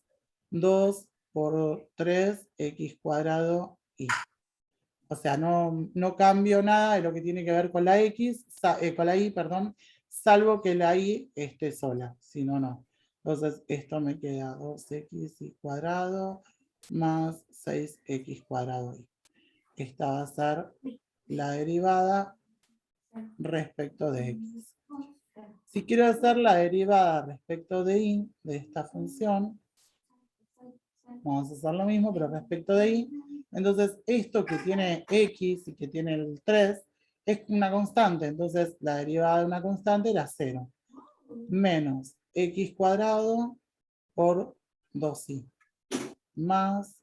2 por 3x cuadrado y. O sea, no cambio nada de lo que tiene que ver con la x, con la y, perdón, salvo que la y esté sola, si no, no. Entonces, esto me queda 2x y cuadrado más 6x cuadrado y. Esta va a ser la derivada respecto de x. Si quiero hacer la derivada respecto de y de esta función, vamos a hacer lo mismo, pero respecto de y. Entonces, esto que tiene x y que tiene el 3 es una constante. Entonces, la derivada de una constante era 0. Menos x cuadrado por 2y. Más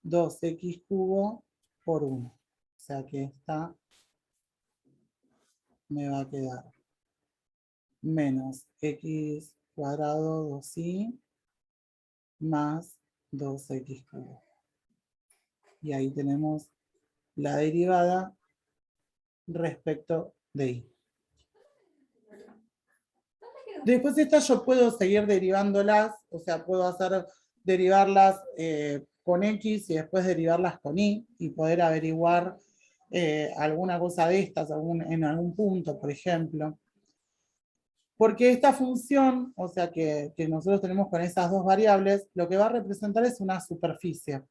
2x cubo por 1. O sea que esta me va a quedar menos x cuadrado 2y más 2x cubo. Y ahí tenemos la derivada respecto de y. Después de estas yo puedo seguir derivándolas, o sea, puedo derivarlas con x y después derivarlas con y poder averiguar alguna cosa de estas en algún punto, por ejemplo. Porque esta función, o sea, que nosotros tenemos con esas dos variables, lo que va a representar es una superficie.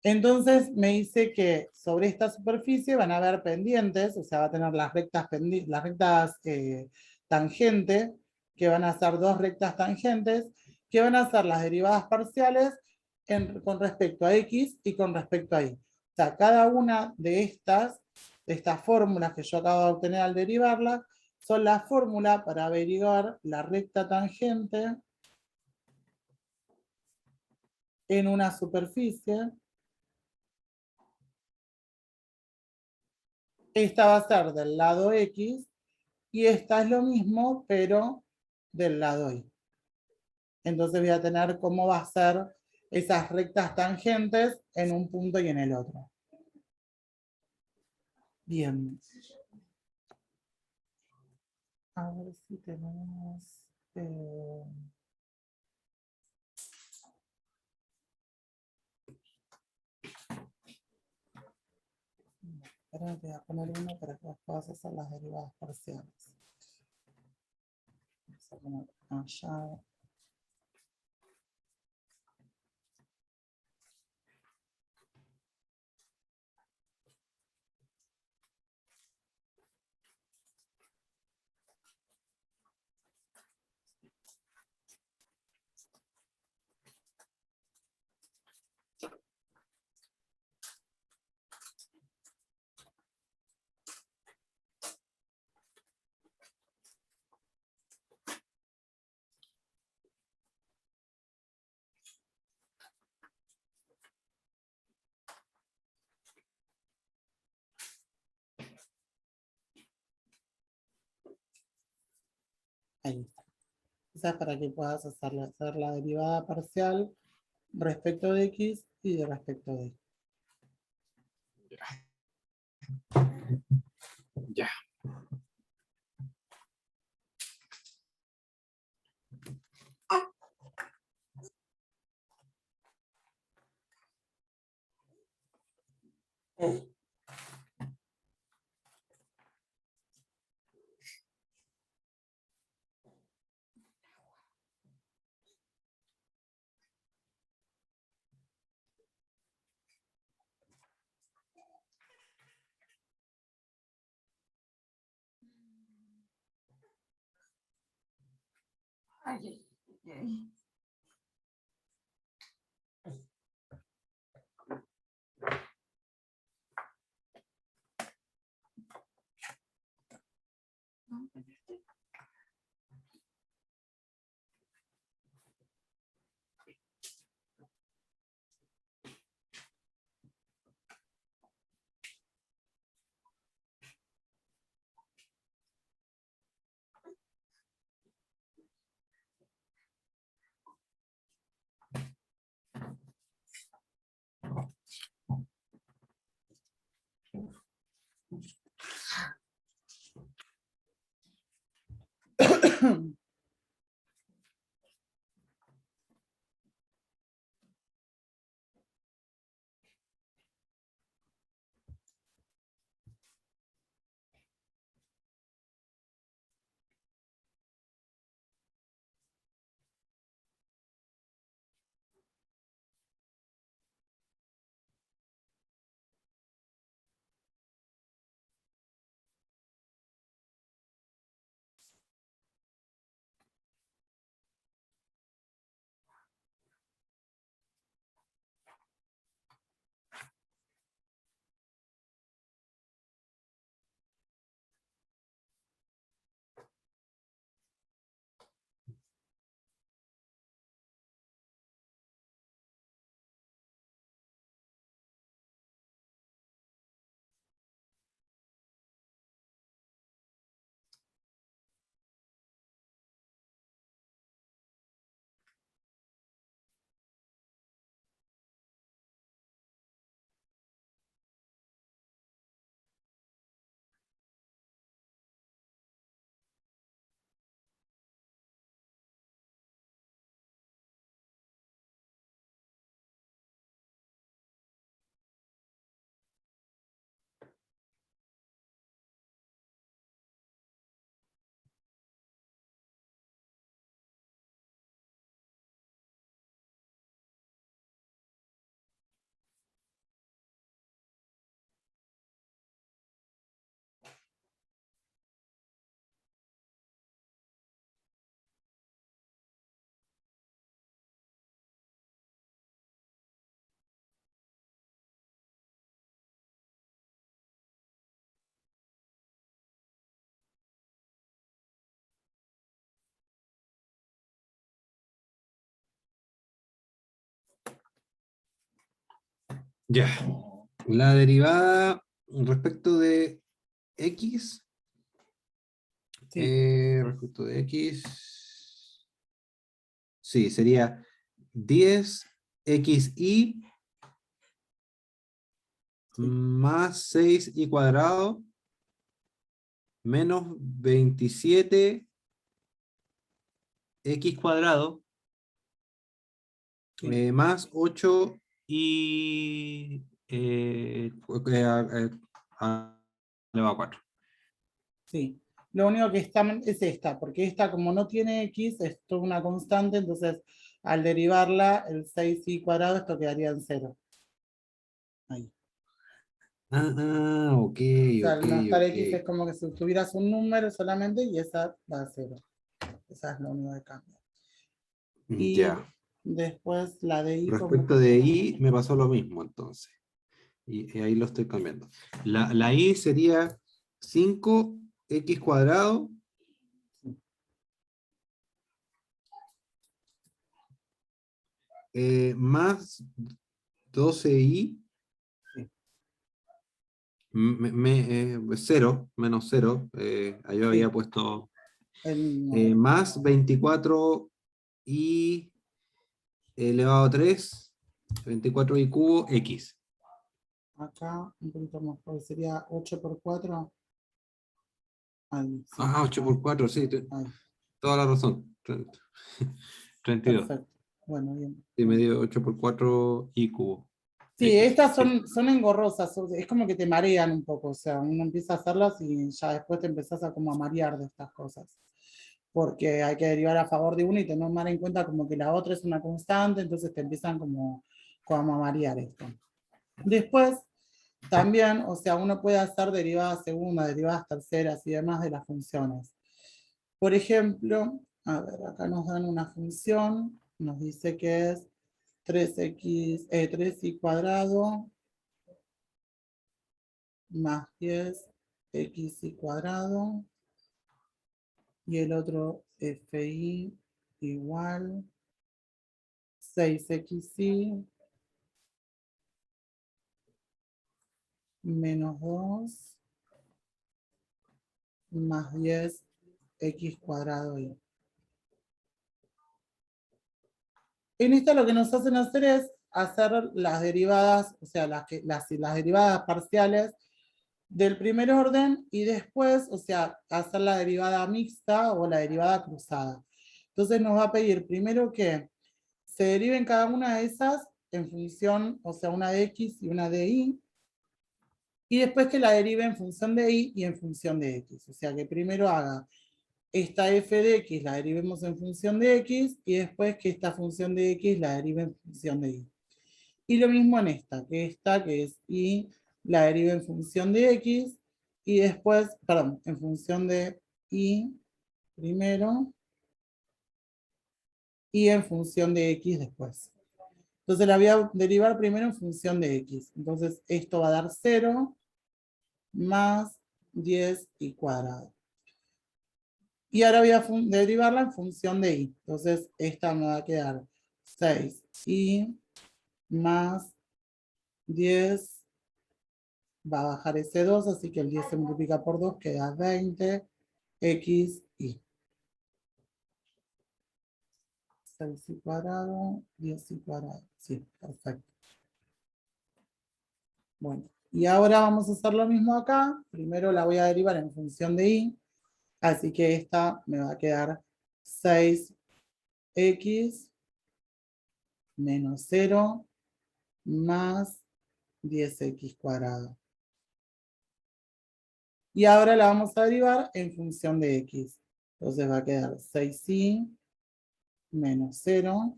Entonces me dice que sobre esta superficie van a haber pendientes, o sea, va a tener las rectas, tangentes, que van a ser dos rectas tangentes, que van a ser las derivadas parciales con respecto a x y con respecto a y. O sea, cada una de estas fórmulas que yo acabo de obtener al derivarla, son la fórmula para averiguar la recta tangente en una superficie. Esta va a ser del lado X y esta es lo mismo, pero del lado Y. Entonces voy a tener cómo va a ser esas rectas tangentes en un punto y en el otro. Bien. A ver si tenemos... ahora voy a poner uno para que puedas hacer las derivadas parciales. Vamos a poner allá. Ahí está. Esa es para que puedas hacer la derivada parcial respecto de X y de respecto de Y. Ya. Ay, ay, ay. Ya. La derivada respecto de x, Sí, respecto de x, sí, sería 10xy sí. más 6y cuadrado menos 27x cuadrado Sí. más 8 y elevado a 4. Sí, lo único que está es esta, porque esta como no tiene x, es toda una constante, entonces al derivarla, el 6y cuadrado, esto quedaría en cero. Ahí. Ok, O sea, ok, al no estar ok. x es como que si tuvieras un número solamente y esa va a cero. Esa es lo único que cambia. Y Ya. después la de y como Respecto de y, me pasó lo mismo entonces. Y ahí lo estoy cambiando. La y sería 5x cuadrado más 12y 0, menos 0. Yo había sí, puesto no, más 24y elevado a 3, 24y cubo x. acá un poquito más, porque sería 8 por 4. Ahí, sí, 8 por 4, sí, ahí, toda la razón. 32. perfecto. Bueno, bien. Y me dio 8 por 4 y cubo. Sí, X. estas Sí. son engorrosas, es como que te marean un poco, o sea, uno empieza a hacerlas y ya después te empezás a como a marear de estas cosas, porque hay que derivar a favor de una y tener más en cuenta como que la otra es una constante, entonces te empiezan como a marear esto. Después, también, o sea, uno puede hacer derivadas segundas, derivadas terceras y demás de las funciones. Por ejemplo, a ver, acá nos dan una función, nos dice que es 3y cuadrado más 10xy cuadrado, y el otro fi igual 6xy menos 2 más 10x cuadrado y. En esta lo que nos hacen hacer es hacer las derivadas, o sea, las derivadas parciales del primer orden y después, o sea, hacer la derivada mixta o la derivada cruzada. Entonces nos va a pedir primero que se deriven cada una de esas en función, o sea, una de x y una de y, y después que la derive en función de y y en función de x. O sea, que primero haga esta f de x la derivemos en función de x y después que esta función de x la derive en función de y. Y lo mismo en esta que es y, la derive en función de x y después, perdón, en función de y primero y en función de x después. Entonces la voy a derivar primero en función de x. Entonces esto va a dar 0 más 10y cuadrado. Y ahora voy a derivarla en función de y. Entonces esta me va a quedar 6y más 10, va a bajar ese 2, así que el 10 se multiplica por 2, queda 20xy. 6y cuadrado, 10y cuadrado. Sí, perfecto. Bueno, y ahora vamos a hacer lo mismo acá. Primero la voy a derivar en función de y. Así que esta me va a quedar 6x menos 0 más 10x cuadrado. Y ahora la vamos a derivar en función de x. Entonces va a quedar 6y menos 0.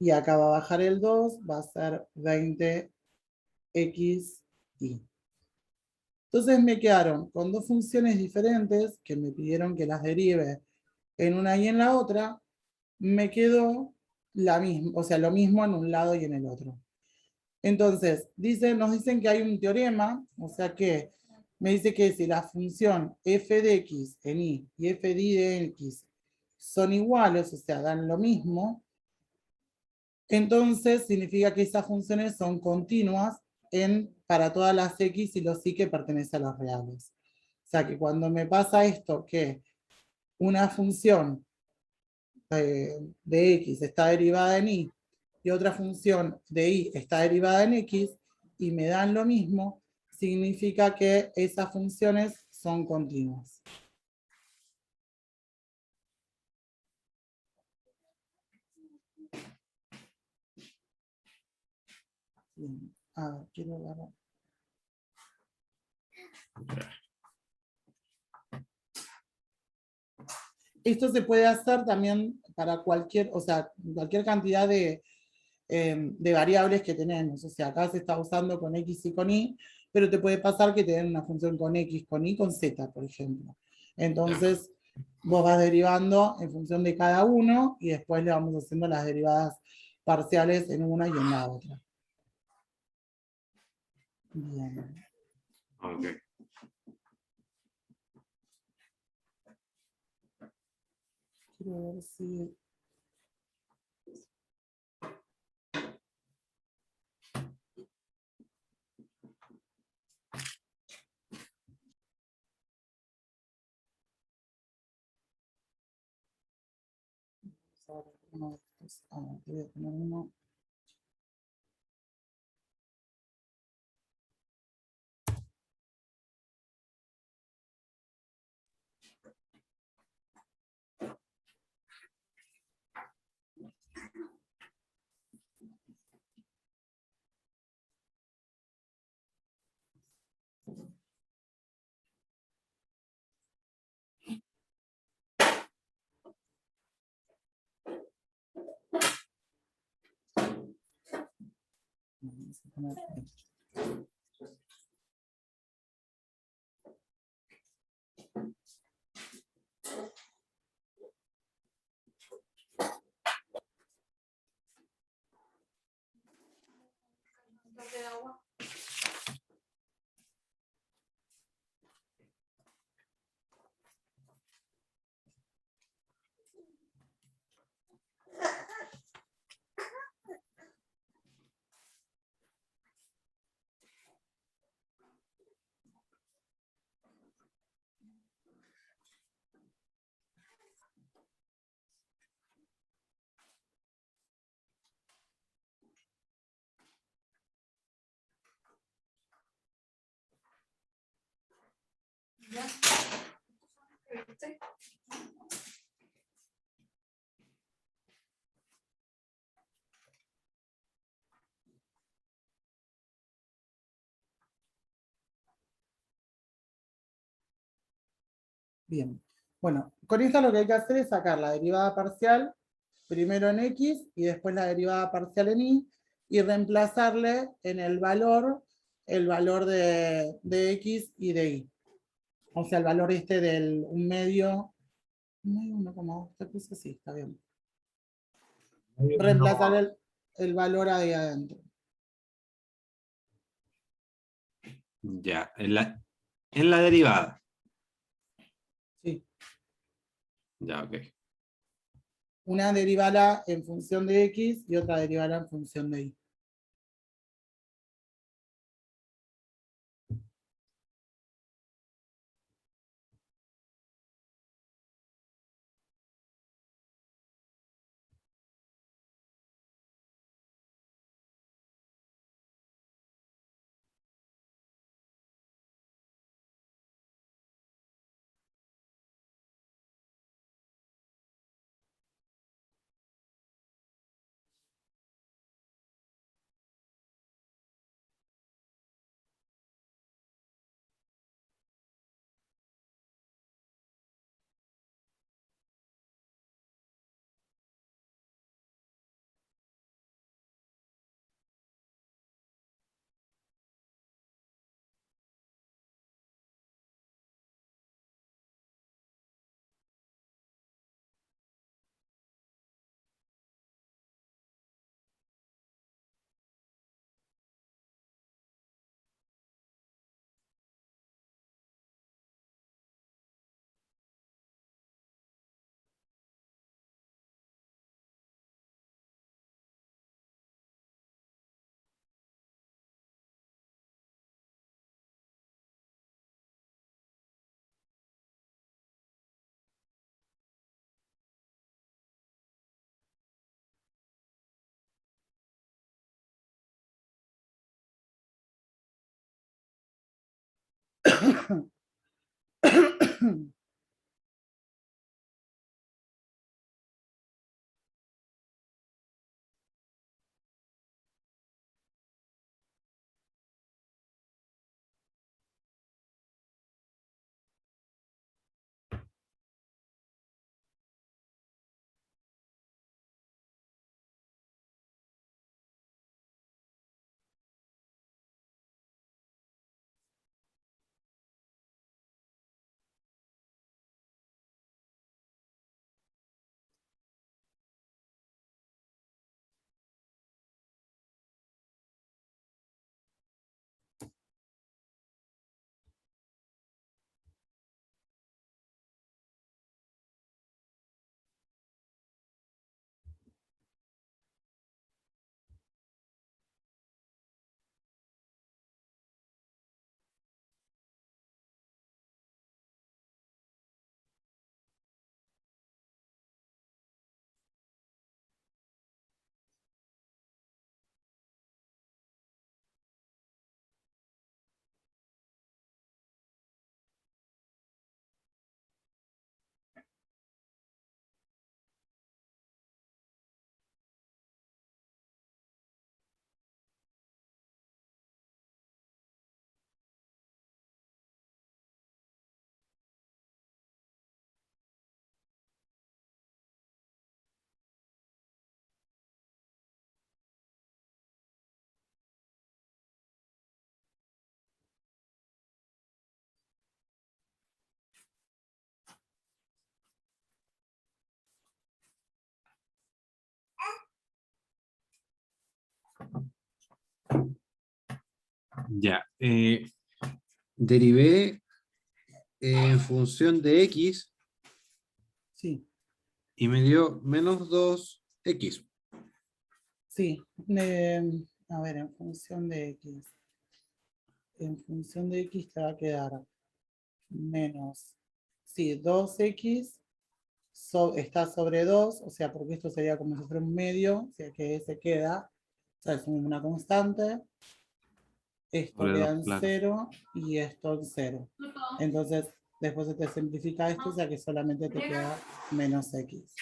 Y acá va a bajar el 2, va a ser 20xy. Entonces me quedaron con dos funciones diferentes que me pidieron que las derive en una y en la otra. Me quedó la misma, o sea, lo mismo en un lado y en el otro. Entonces, nos dicen que hay un teorema, o sea que me dice que si la función f de x en y f de y de x son iguales, o sea, dan lo mismo, entonces significa que esas funciones son continuas para todas las x y los y que pertenecen a los reales. O sea que cuando me pasa esto, que una función de x está derivada en y otra función de y está derivada en x y me dan lo mismo, significa que esas funciones son continuas. Bien. Quiero ver. Esto se puede hacer también para cualquier, o sea, cualquier cantidad de variables que tenemos. O sea, acá se está usando con x y con y, pero te puede pasar que te den una función con x, con y, con z, por ejemplo. Entonces, vos vas derivando en función de cada uno y después le vamos haciendo las derivadas parciales en una y en la otra. Bien. Ok. Quiero ver si... Voy a poner uno. Vamos a poner esto. ¿Ya? ¿Viste? Bien. Bueno, con esto lo que hay que hacer es sacar la derivada parcial, primero en x y después la derivada parcial en y reemplazarle en el valor de x y de y. O sea, el valor este del 1,2, te puse así, está bien. Reemplazar el valor ahí adentro. Ya, en la derivada. Sí. Ya, ok. Una derivada en función de x y otra derivada en función de y. Ya. Derivé en función de x Sí, y me dio menos 2x. sí. A ver, en función de x. En función de x te va a quedar menos. Sí, 2x está sobre 2, o sea, porque esto sería como si fuera un medio, o sea que se queda, o sea, es una constante. Esto Sobre queda 2, en claro. 0 y esto en 0. Entonces, después se te simplifica esto, o sea que solamente te queda menos x.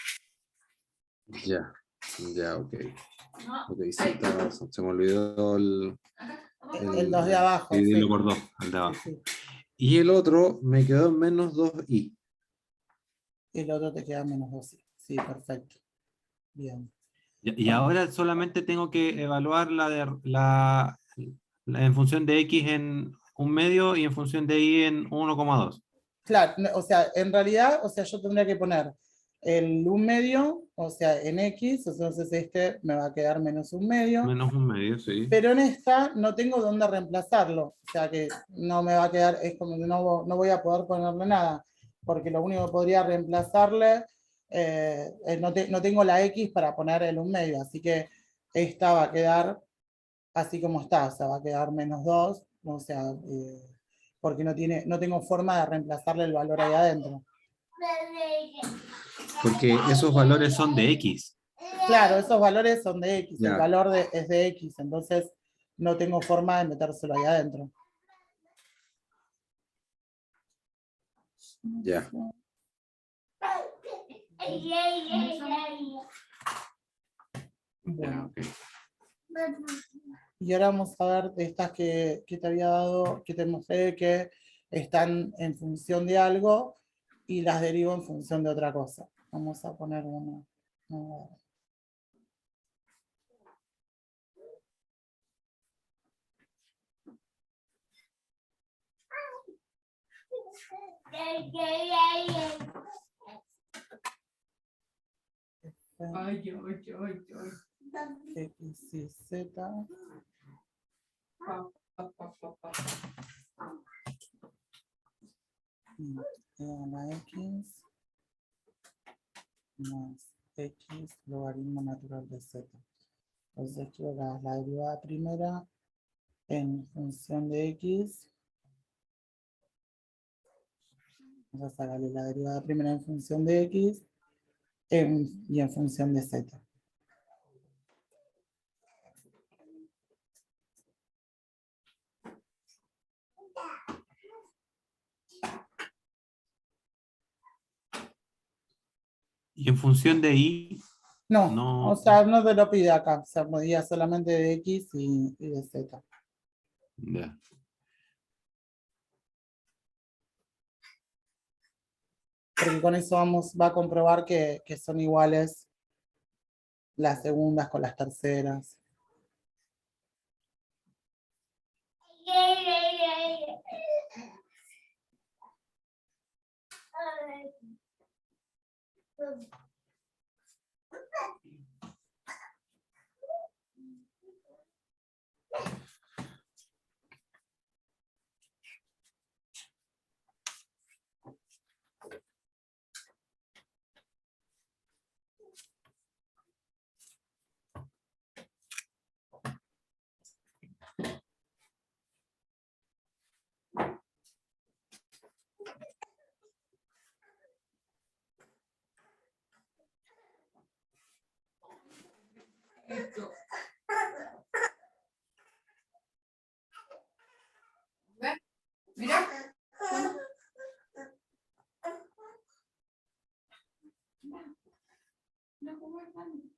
Ya, ya, ok. Ok, sí, toda la razón. Se me olvidó El 2 de abajo, dividirlo sí. por 2, el de Sí, abajo. sí. Y el otro me quedó en menos 2y. Y el otro te queda menos 2. Sí, perfecto. Bien. Y ahora solamente tengo que evaluar en función de x en un medio y en función de y en 1,2. Claro, o sea, en realidad, o sea, yo tendría que poner el 1 medio, o sea, en x, entonces este me va a quedar menos 1 medio, Menos un medio, sí. pero en esta no tengo dónde reemplazarlo, o sea que no me va a quedar, es como que no voy a poder ponerle nada, porque lo único que podría reemplazarle, no tengo la x para poner el 1 medio, así que esta va a quedar así como está, o sea, va a quedar menos 2, o sea, porque no tengo forma de reemplazarle el valor ahí adentro. Porque esos valores son de x. Claro, esos valores son de x, el Ya, valor es de x, entonces no tengo forma de metérselo ahí adentro. ya. Bueno, Ok. y ahora vamos a ver de estas que te había dado, que te mostré que están en función de algo y las derivo en función de otra cosa. Vamos a poner una. Ay, ay, ay, ay. X y Z. Pa, pa, pa, pa, pa. Y la X más X logaritmo natural de Z. Entonces quiero la derivada primera en función de X. Vamos a sacarle la derivada primera en función de X y en función de Z. Y en función de y, No, no. o sea, no te lo pide acá, se podía solamente de X y de Z. Ya. Porque con eso va a comprobar que son iguales las segundas con las terceras. Esto. ¿Ves? Mira. No, jugar tanto.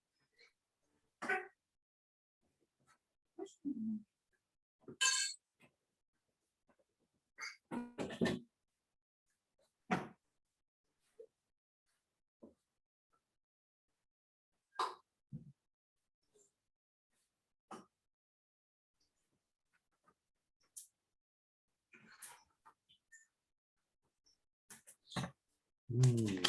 Mm.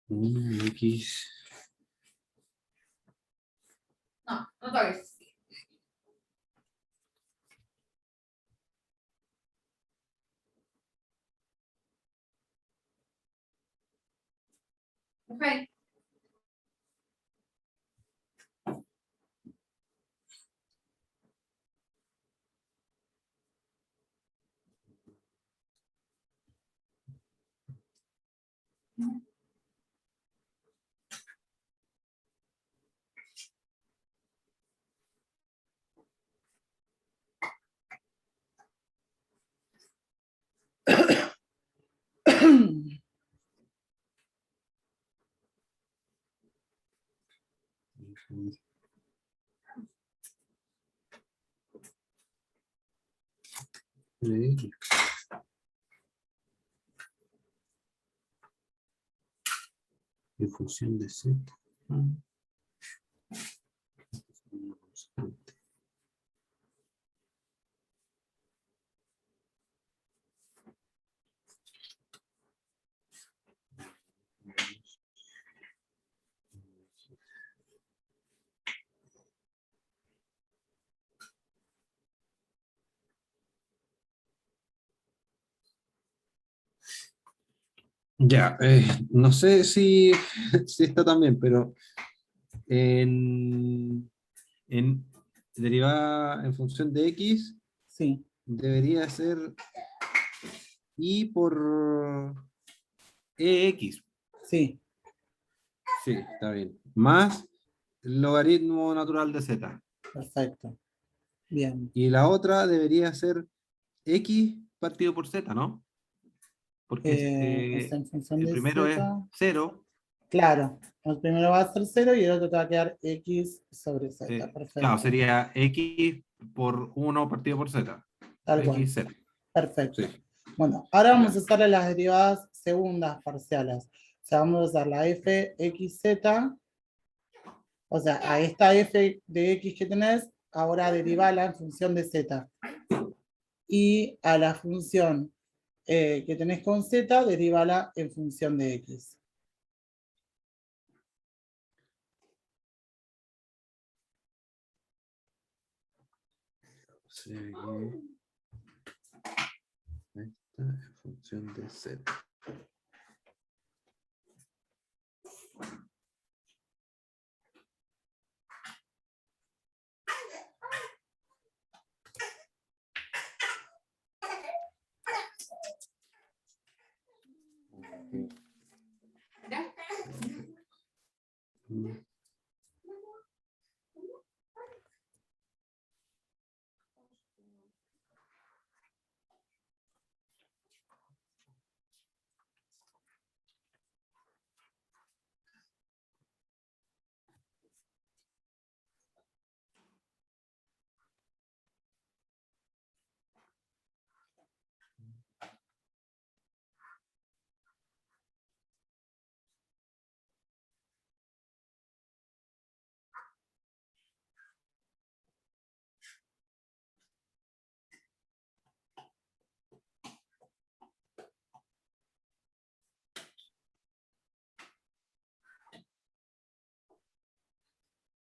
X. No, no toques. Ok. En función de Z. Ya, no sé si, si está tan bien, pero en derivada en función de X Sí, debería ser Y por EX. sí, Sí, está bien. Más el logaritmo natural de Z. perfecto. Bien. Y la otra debería ser X partido por Z, ¿no? Porque Es en función el de primero es Z. 0. Claro, el primero va a ser 0 y el otro te va a quedar X sobre Z. Claro, Perfecto. sería X por 1 partido por Z. Tal cual. X, Z. Perfecto. Sí, Bueno, ahora vamos a ya. hacer las derivadas segundas parciales. O sea, vamos a hacer la fxz, o sea, a esta f de x que tenés, ahora derivala en función de z. Y a la función que tenés con z, derivala en función de x. sea que esta en función de Z. Mira.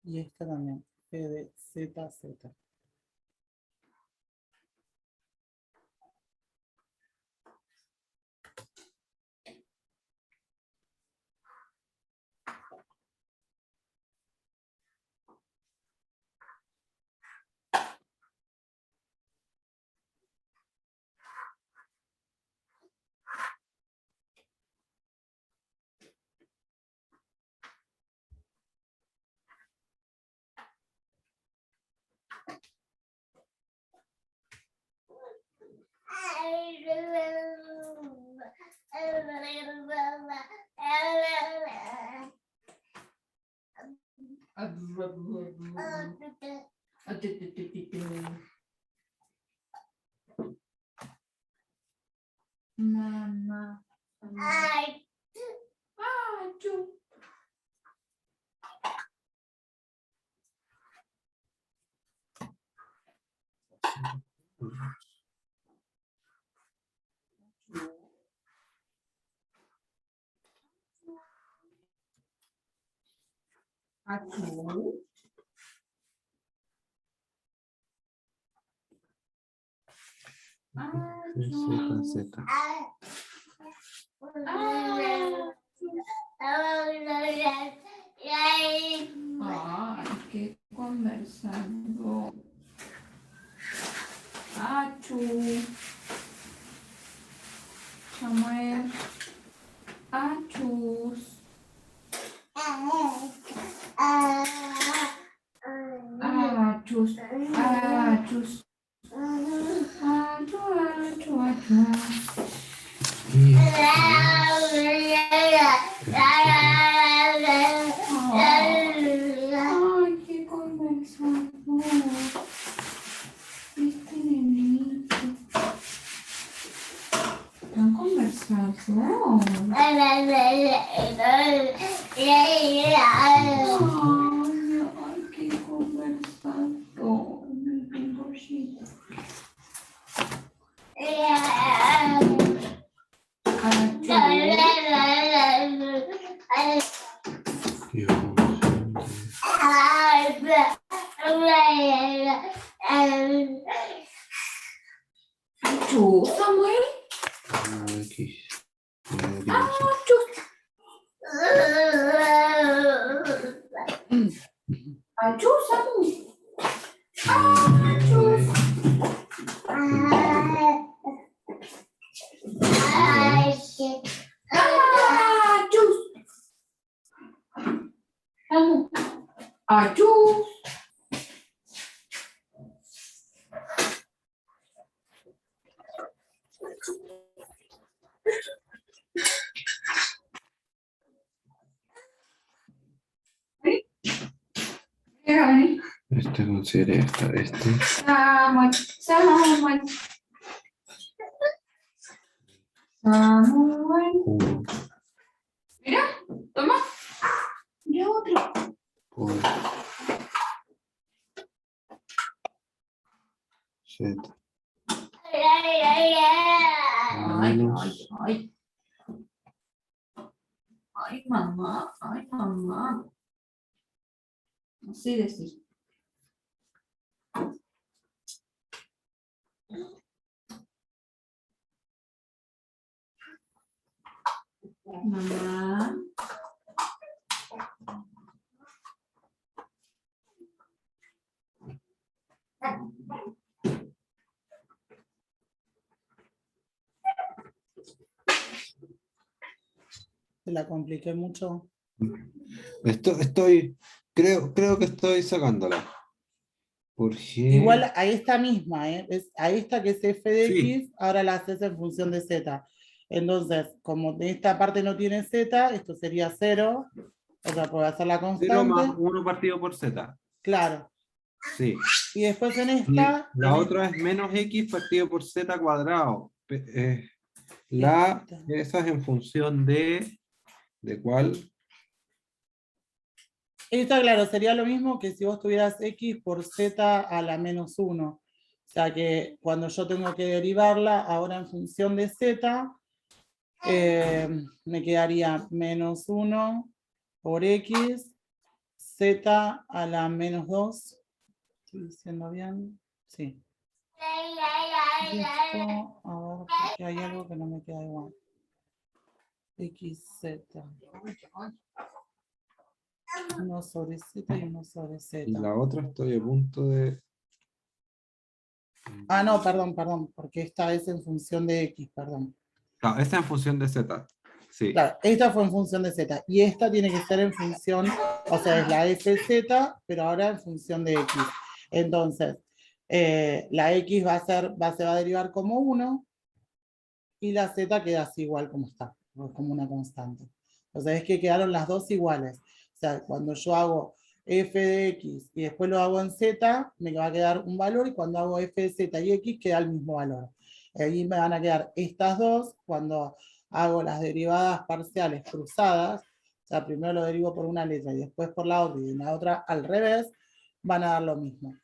Y esta también, P de Z, Z. Mamá. Chu. Achu. Z, Z. Ay, qué conversando. Achu. Samuel. Achus. Achus. Achus. Achu, achu, achu. Y Ay, qué conversando. Este nenito. ¿Están conversando? Ay, qué conversando. Mi cosita. en función de Achu, Samuel. X. Ya, aquí no sé. Achu. Achu, Samuel. Achus. Samu. Achus. Este considera este. Samuel. Samuel. Samuel. Mira, toma. Mira otro. Por Z. Ay, Menos. ay. Ay, mamá, ay, mamá. Así decir. mamá. Te la compliqué mucho. Creo que estoy sacándola. Porque... Igual a esta misma, a esta que es f de Sí. x, ahora la haces en función de z. Entonces, como esta parte no tiene z, esto sería 0, o sea, puedo hacer la 0 más constante, 1 partido por z. claro. Sí. Y después en Y esta, la otra es menos x partido por z cuadrado. Esa es en función de... ¿De cuál? esta, claro, sería lo mismo que si vos tuvieras x por z a la menos 1. O sea que cuando yo tengo que derivarla, ahora en función de z, me quedaría menos 1 por x, z a la menos 2. ¿Estoy diciendo bien? Sí. Y esto, a ver, porque hay algo que no me queda igual. XZ. 1 sobre z y 1 sobre z. Y la otra estoy a punto de... Ah, no, perdón, porque esta es en función de x, perdón. Claro, esta es en función de z. Sí. Claro, esta fue en función de z. Y esta tiene que ser en función, o sea, es la fz, pero ahora en función de x. Entonces, la x se va a derivar como 1 y la z queda así igual como está, como una constante. O sea, es que quedaron las dos iguales. O sea, cuando yo hago f de x y después lo hago en z, me va a quedar un valor, y cuando hago f de z y x queda el mismo valor. Ahí me van a quedar estas dos cuando hago las derivadas parciales cruzadas. O sea, primero lo derivo por una letra y después por la otra, y en la otra al revés, van a dar lo mismo.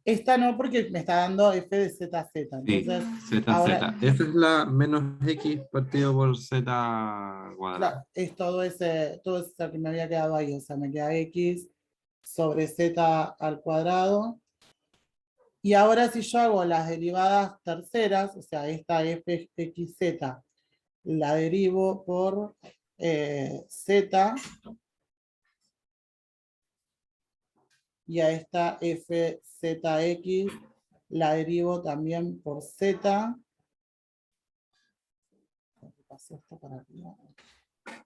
Esta no, porque me está dando f de z, z. Sí, Entonces, z, ahora, z. Esa es la menos x partido por z cuadrado. claro, es todo ese que me había quedado ahí. O sea, me queda x sobre z al cuadrado. Y ahora si yo hago las derivadas terceras, o sea, esta fxz la derivo por z, y a esta fzx la derivo también por z. Paso esto para arriba.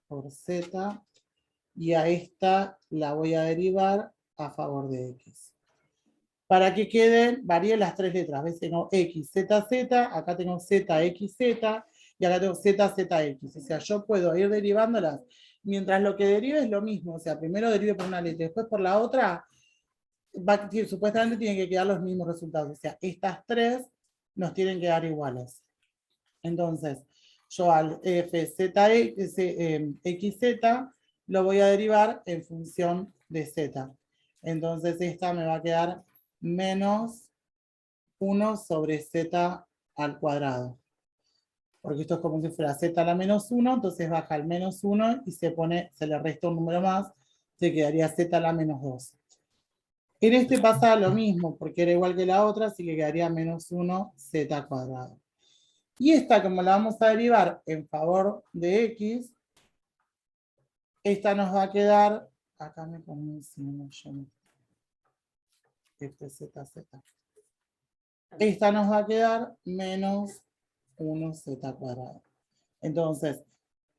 Por z, y a esta la voy a derivar a favor de x. Para que queden, varíen las tres letras. ¿Ves? Tengo x, z, z, acá tengo z, x, z, y acá tengo z, z, x. O sea, yo puedo ir derivándolas, mientras lo que derive es lo mismo. O sea, primero derive por una letra, después por la otra, supuestamente tienen que quedar los mismos resultados. O sea, estas tres nos tienen que dar iguales. Entonces, yo al xz lo voy a derivar en función de z. Entonces, esta me va a quedar menos 1 sobre z al cuadrado. Porque esto es como si fuera z a la menos 1, entonces baja al menos 1 y se le resta un número más, se quedaría z a la menos 2. En este pasa lo mismo, porque era igual que la otra, así que quedaría menos 1 z cuadrado. Y esta, como la vamos a derivar en favor de x, esta nos va a quedar, acá me pongo encima yo, FZZ. Esta nos va a quedar menos 1z cuadrado. Entonces,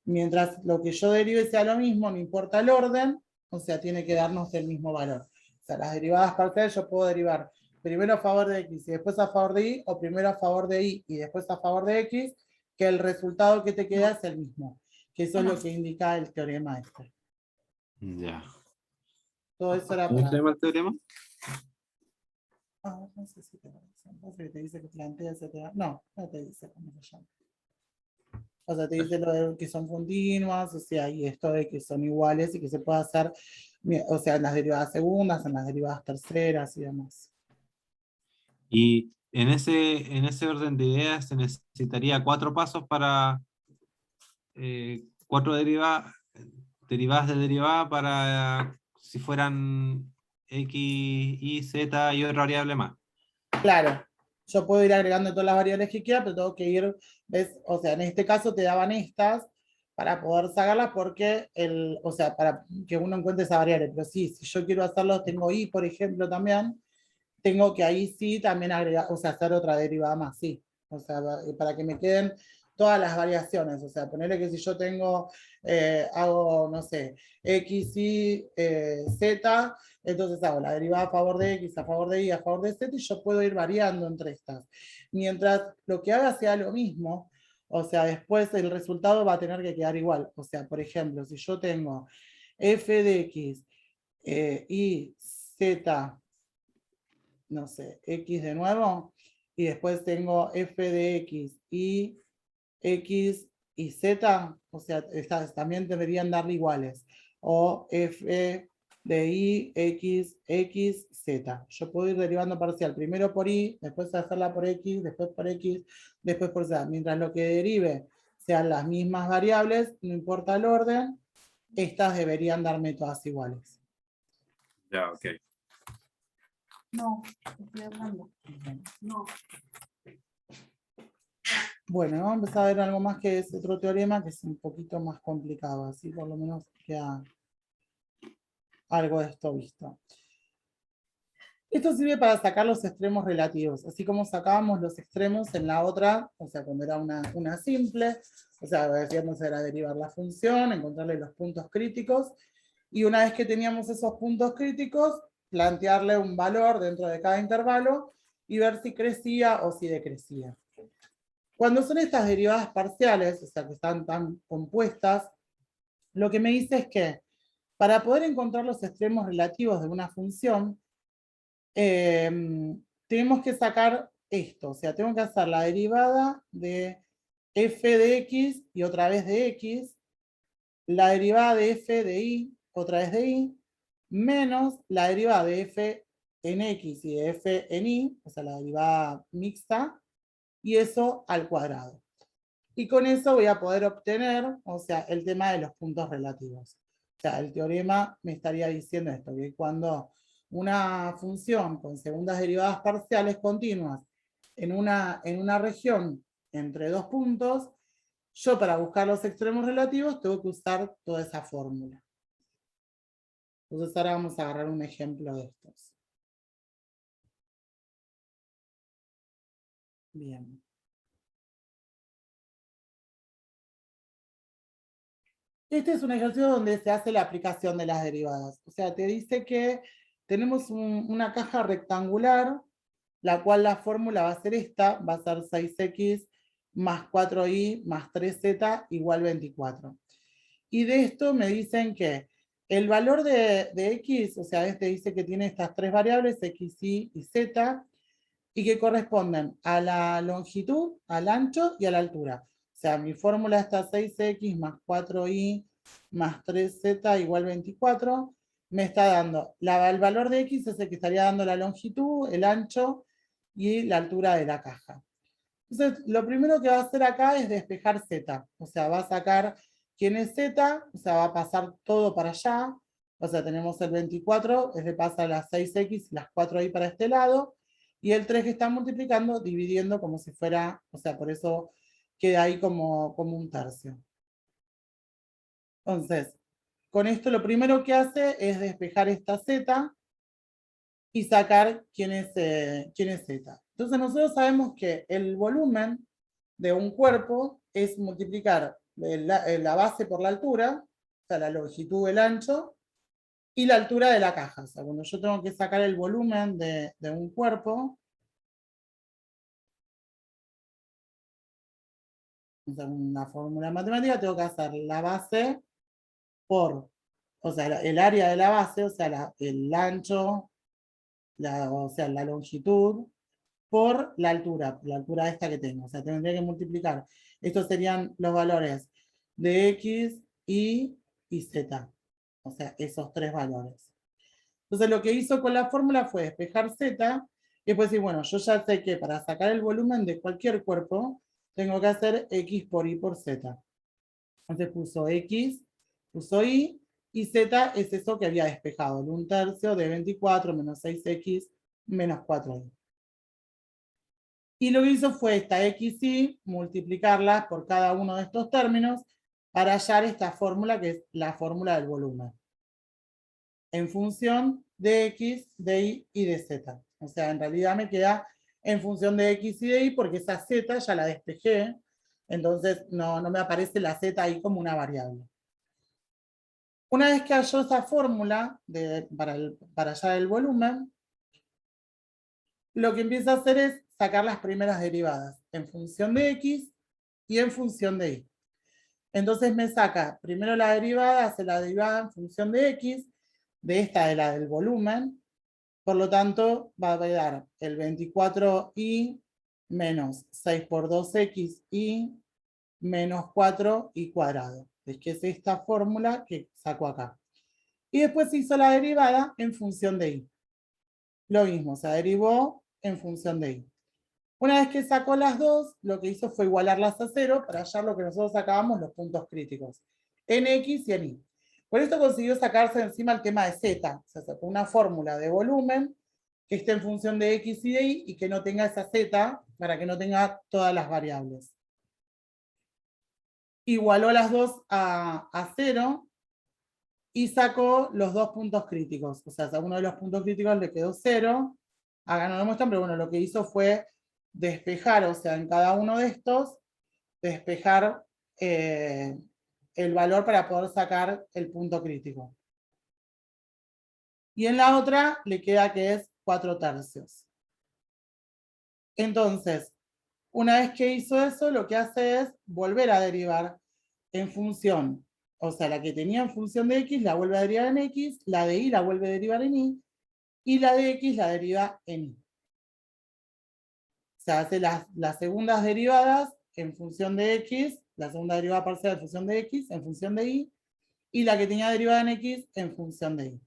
mientras lo que yo derive sea lo mismo, no importa el orden, o sea, tiene que darnos el mismo valor. O sea, las derivadas parciales yo puedo derivar primero a favor de x y después a favor de y, o primero a favor de y y después a favor de x, que el resultado que te queda es el mismo. Que eso es lo que indica el teorema este. Ya. Todo eso era ¿Cómo se para... llama el teorema? no sé si te parece. No sé si te dice que plantea ese teorema. No, no te dice cómo se llama. O sea, te dice lo de que son continuas, o sea, y esto de que son iguales y que se puede hacer, o sea, en las derivadas segundas, en las derivadas terceras y demás. Y en ese orden de ideas se necesitaría 4 pasos para 4 derivadas de derivada para si fueran x, y, z y otra variable más. Claro, yo puedo ir agregando todas las variables que quiera, pero tengo que ir, ¿ves? O sea, en este caso te daban estas, para poder sacarlas porque, o sea, para que uno encuentre esa variable. Pero sí, si yo quiero hacerlo, tengo y, por ejemplo, también, tengo que ahí sí también agregar, o sea, hacer otra derivada más, sí. O sea, para que me queden todas las variaciones. O sea, ponerle que si yo tengo, hago, no sé, x, y, z, entonces hago la derivada a favor de x, a favor de y, a favor de z, y yo puedo ir variando entre estas. Mientras lo que haga sea lo mismo, o sea, después el resultado va a tener que quedar igual. O sea, por ejemplo, si yo tengo f de x y z, no sé, x de nuevo, y después tengo f de x y z, o sea, estas también deberían darle iguales. O f de y, x, z. Yo puedo ir derivando parcial, primero por y, después hacerla por x, después por x, después por z. Mientras lo que derive sean las mismas variables, no importa el orden, estas deberían darme todas iguales. Ya, ok. No, estoy hablando. No. Bueno, vamos a empezar a ver algo más que es otro teorema que es un poquito más complicado, así por lo menos queda algo de esto visto. Esto sirve para sacar los extremos relativos, así como sacábamos los extremos en la otra, o sea, cuando era una simple, o sea, decíamos era derivar la función, encontrarle los puntos críticos, y una vez que teníamos esos puntos críticos, plantearle un valor dentro de cada intervalo y ver si crecía o si decrecía. Cuando son estas derivadas parciales, o sea, que están tan compuestas, lo que me dice es que para poder encontrar los extremos relativos de una función, tenemos que sacar esto, o sea, tengo que hacer la derivada de f de x y otra vez de x, la derivada de f de y, otra vez de y, menos la derivada de f en x y de f en y, o sea, la derivada mixta, y eso al cuadrado. Y con eso voy a poder obtener, o sea, el tema de los puntos relativos. O sea, el teorema me estaría diciendo esto, que cuando una función con segundas derivadas parciales continuas en una región entre dos puntos, yo para buscar los extremos relativos tengo que usar toda esa fórmula. Entonces ahora vamos a agarrar un ejemplo de estos. Bien. Este es un ejercicio donde se hace la aplicación de las derivadas. O sea, te dice que tenemos una caja rectangular, la cual la fórmula va a ser esta, va a ser 6x más 4y más 3z igual 24. Y de esto me dicen que el valor de x, o sea, este dice que tiene estas tres variables, x, y z, y que corresponden a la longitud, al ancho y a la altura. O sea, mi fórmula está 6x más 4y más 3z igual 24. Me está dando, el valor de x es el que estaría dando la longitud, el ancho y la altura de la caja. Entonces, lo primero que va a hacer acá es despejar z. O sea, va a sacar quién es z, o sea, va a pasar todo para allá. O sea, tenemos el 24, le pasa las 6x y las 4y para este lado. Y el 3 que está multiplicando, dividiendo como si fuera, o sea, por eso queda ahí como un tercio. Entonces, con esto lo primero que hace es despejar esta z y sacar quién es z. Entonces nosotros sabemos que el volumen de un cuerpo es multiplicar la base por la altura, o sea, la longitud, el ancho, y la altura de la caja. O sea, cuando yo tengo que sacar el volumen de un cuerpo, o sea, una fórmula matemática, tengo que hacer la base por, o sea, el área de la base, o sea, el ancho, o sea, la longitud, por la altura esta que tengo. O sea, tendría que multiplicar. Estos serían los valores de x, y z. O sea, esos tres valores. Entonces, lo que hizo con la fórmula fue despejar z, y después decir, bueno, yo ya sé que para sacar el volumen de cualquier cuerpo, tengo que hacer x por y por z. Entonces puso x, puso y z es eso que había despejado, el 1/3 de 24 menos 6x menos 4y. Y lo que hizo fue esta x y multiplicarla por cada uno de estos términos para hallar esta fórmula que es la fórmula del volumen. En función de X, de Y y de Z. O sea, en realidad me queda en función de X y de Y porque esa Z ya la despejé, entonces no me aparece la Z ahí como una variable. Una vez que halló esa fórmula para hallar el volumen, lo que empieza a hacer es sacar las primeras derivadas en función de X y en función de Y. Entonces me saca primero la derivada, hace la derivada en función de X, de esta de la del volumen, por lo tanto va a dar el 24y menos 6 por 2xy menos 4y cuadrado. Es que es esta fórmula que saco acá. Y después hizo la derivada en función de y. Lo mismo, se derivó en función de y. Una vez que sacó las dos, lo que hizo fue igualarlas a 0 para hallar lo que nosotros sacábamos, los puntos críticos, en X y en Y. Por esto consiguió sacarse encima el tema de Z. Se sacó una fórmula de volumen que esté en función de X y de Y y que no tenga esa Z para que no tenga todas las variables. Igualó las dos a 0 y sacó los dos puntos críticos. O sea, a uno de los puntos críticos le quedó 0. Acá no lo muestran, pero bueno, lo que hizo fue despejar, o sea, en cada uno de estos, despejar el valor para poder sacar el punto crítico. Y en la otra le queda que es 4/3. Entonces, una vez que hizo eso, lo que hace es volver a derivar en función, o sea, la que tenía en función de X la vuelve a derivar en X, la de Y la vuelve a derivar en Y, y la de X la deriva en Y. O sea, hace las segundas derivadas en función de X, la segunda derivada parcial en función de X, en función de Y, y la que tenía derivada en X en función de Y.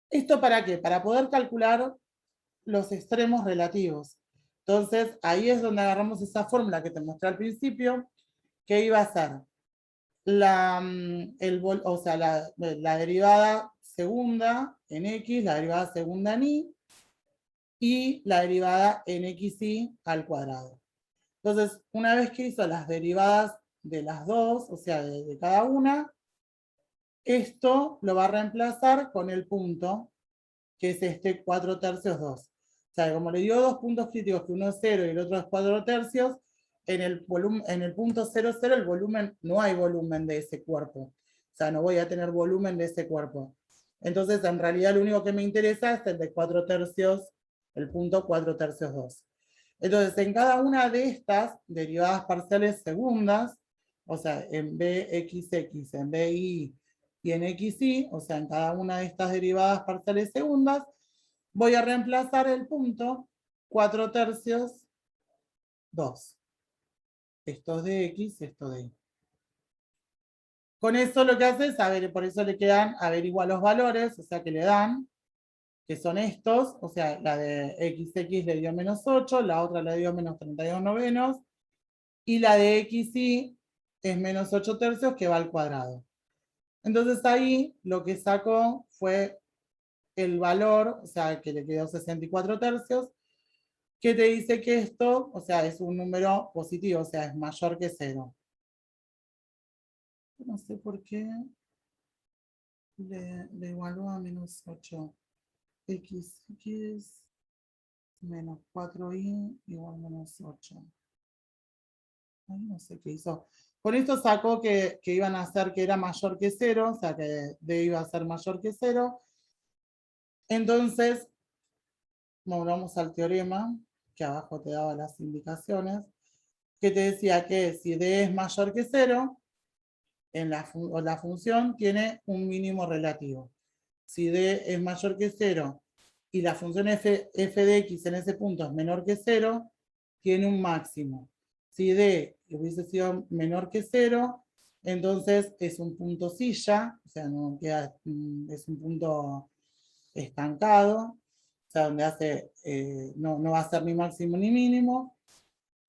¿Esto para qué? Para poder calcular los extremos relativos. Entonces, ahí es donde agarramos esa fórmula que te mostré al principio, que iba a ser la derivada segunda en X, la derivada segunda en y la derivada en XY al cuadrado. Entonces, una vez que hizo las derivadas de las dos, o sea, de cada una, esto lo va a reemplazar con el punto, que es este 4/3, 2. O sea, como le dio dos puntos críticos, que uno es 0 y el otro es 4/3, en el punto 0, 0, el volumen, no hay volumen de ese cuerpo. O sea, no voy a tener volumen de ese cuerpo. Entonces, en realidad, lo único que me interesa es el de 4/3, el punto 4/3, 2. Entonces, en cada una de estas derivadas parciales segundas, o sea, en Bxx, en Bi y en xy, o sea, en cada una de estas derivadas parciales segundas, voy a reemplazar el punto 4/3, 2. Esto es de X, esto de Y. Con eso lo que hace es, por eso le quedan averiguar los valores, o sea que le dan, que son estos, o sea, la de XX le dio menos 8, la otra le dio menos 32 novenos, y la de XY es menos 8/3 que va al cuadrado. Entonces ahí lo que sacó fue el valor, o sea, que le quedó 64/3, que te dice que esto, o sea, es un número positivo, o sea, es mayor que 0. No sé por qué le igualó a menos 8. X menos 4y igual menos 8. Ay, no sé qué hizo. Con esto sacó que iban a hacer que era mayor que 0, o sea que D iba a ser mayor que 0. Entonces, volvamos al teorema, que abajo te daba las indicaciones, que te decía que si D es mayor que 0, la función tiene un mínimo relativo. Si D es mayor que 0 y la función f de x en ese punto es menor que 0, tiene un máximo. Si D hubiese sido menor que 0, entonces es un punto silla, o sea, no queda, es un punto estancado, o sea, donde no va a ser ni máximo ni mínimo.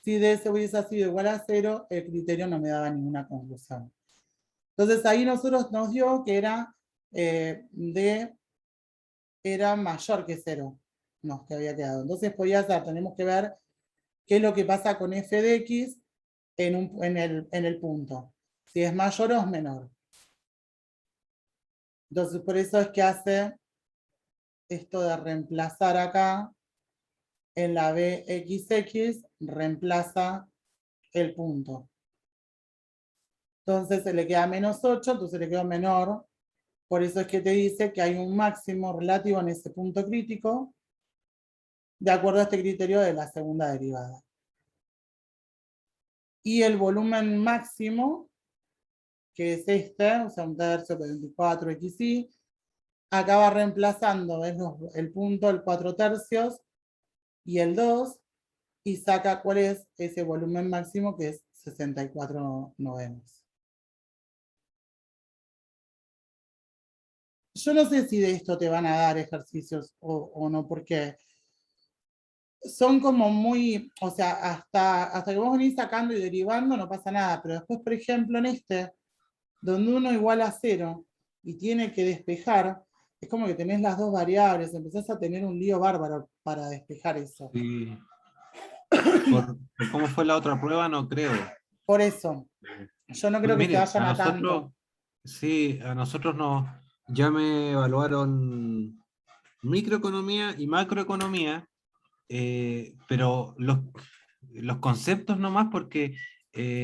Si D se hubiese sido igual a 0, el criterio no me daba ninguna conclusión. Entonces ahí nosotros nos dio que era D era mayor que 0, no, que había quedado. Entonces podía ser, tenemos que ver qué es lo que pasa con f de x en el punto. si es mayor o es menor. Entonces, por eso es que hace esto de reemplazar acá, en la bxx, reemplaza el punto. Entonces se le queda -8, entonces le quedó menor. Por eso es que te dice que hay un máximo relativo en ese punto crítico, de acuerdo a este criterio de la segunda derivada. Y el volumen máximo, que es este, o sea, 1/3 de 24xy, acaba reemplazando, ¿ves? El punto, el 4/3 y el 2, y saca cuál es ese volumen máximo, que es 64/9. Yo no sé si de esto te van a dar ejercicios o no, porque son como muy, o sea, hasta que vos venís sacando y derivando no pasa nada, pero después, por ejemplo, en este, donde uno iguala a 0 y tiene que despejar, es como que tenés las dos variables, empezás a tener un lío bárbaro para despejar eso. Sí. Por cómo fue la otra prueba, no creo. Por eso, yo no creo que se Mire, vayan a a tanto. nosotros, sí, a nosotros nos, ya me evaluaron microeconomía y macroeconomía, pero los conceptos nomás, porque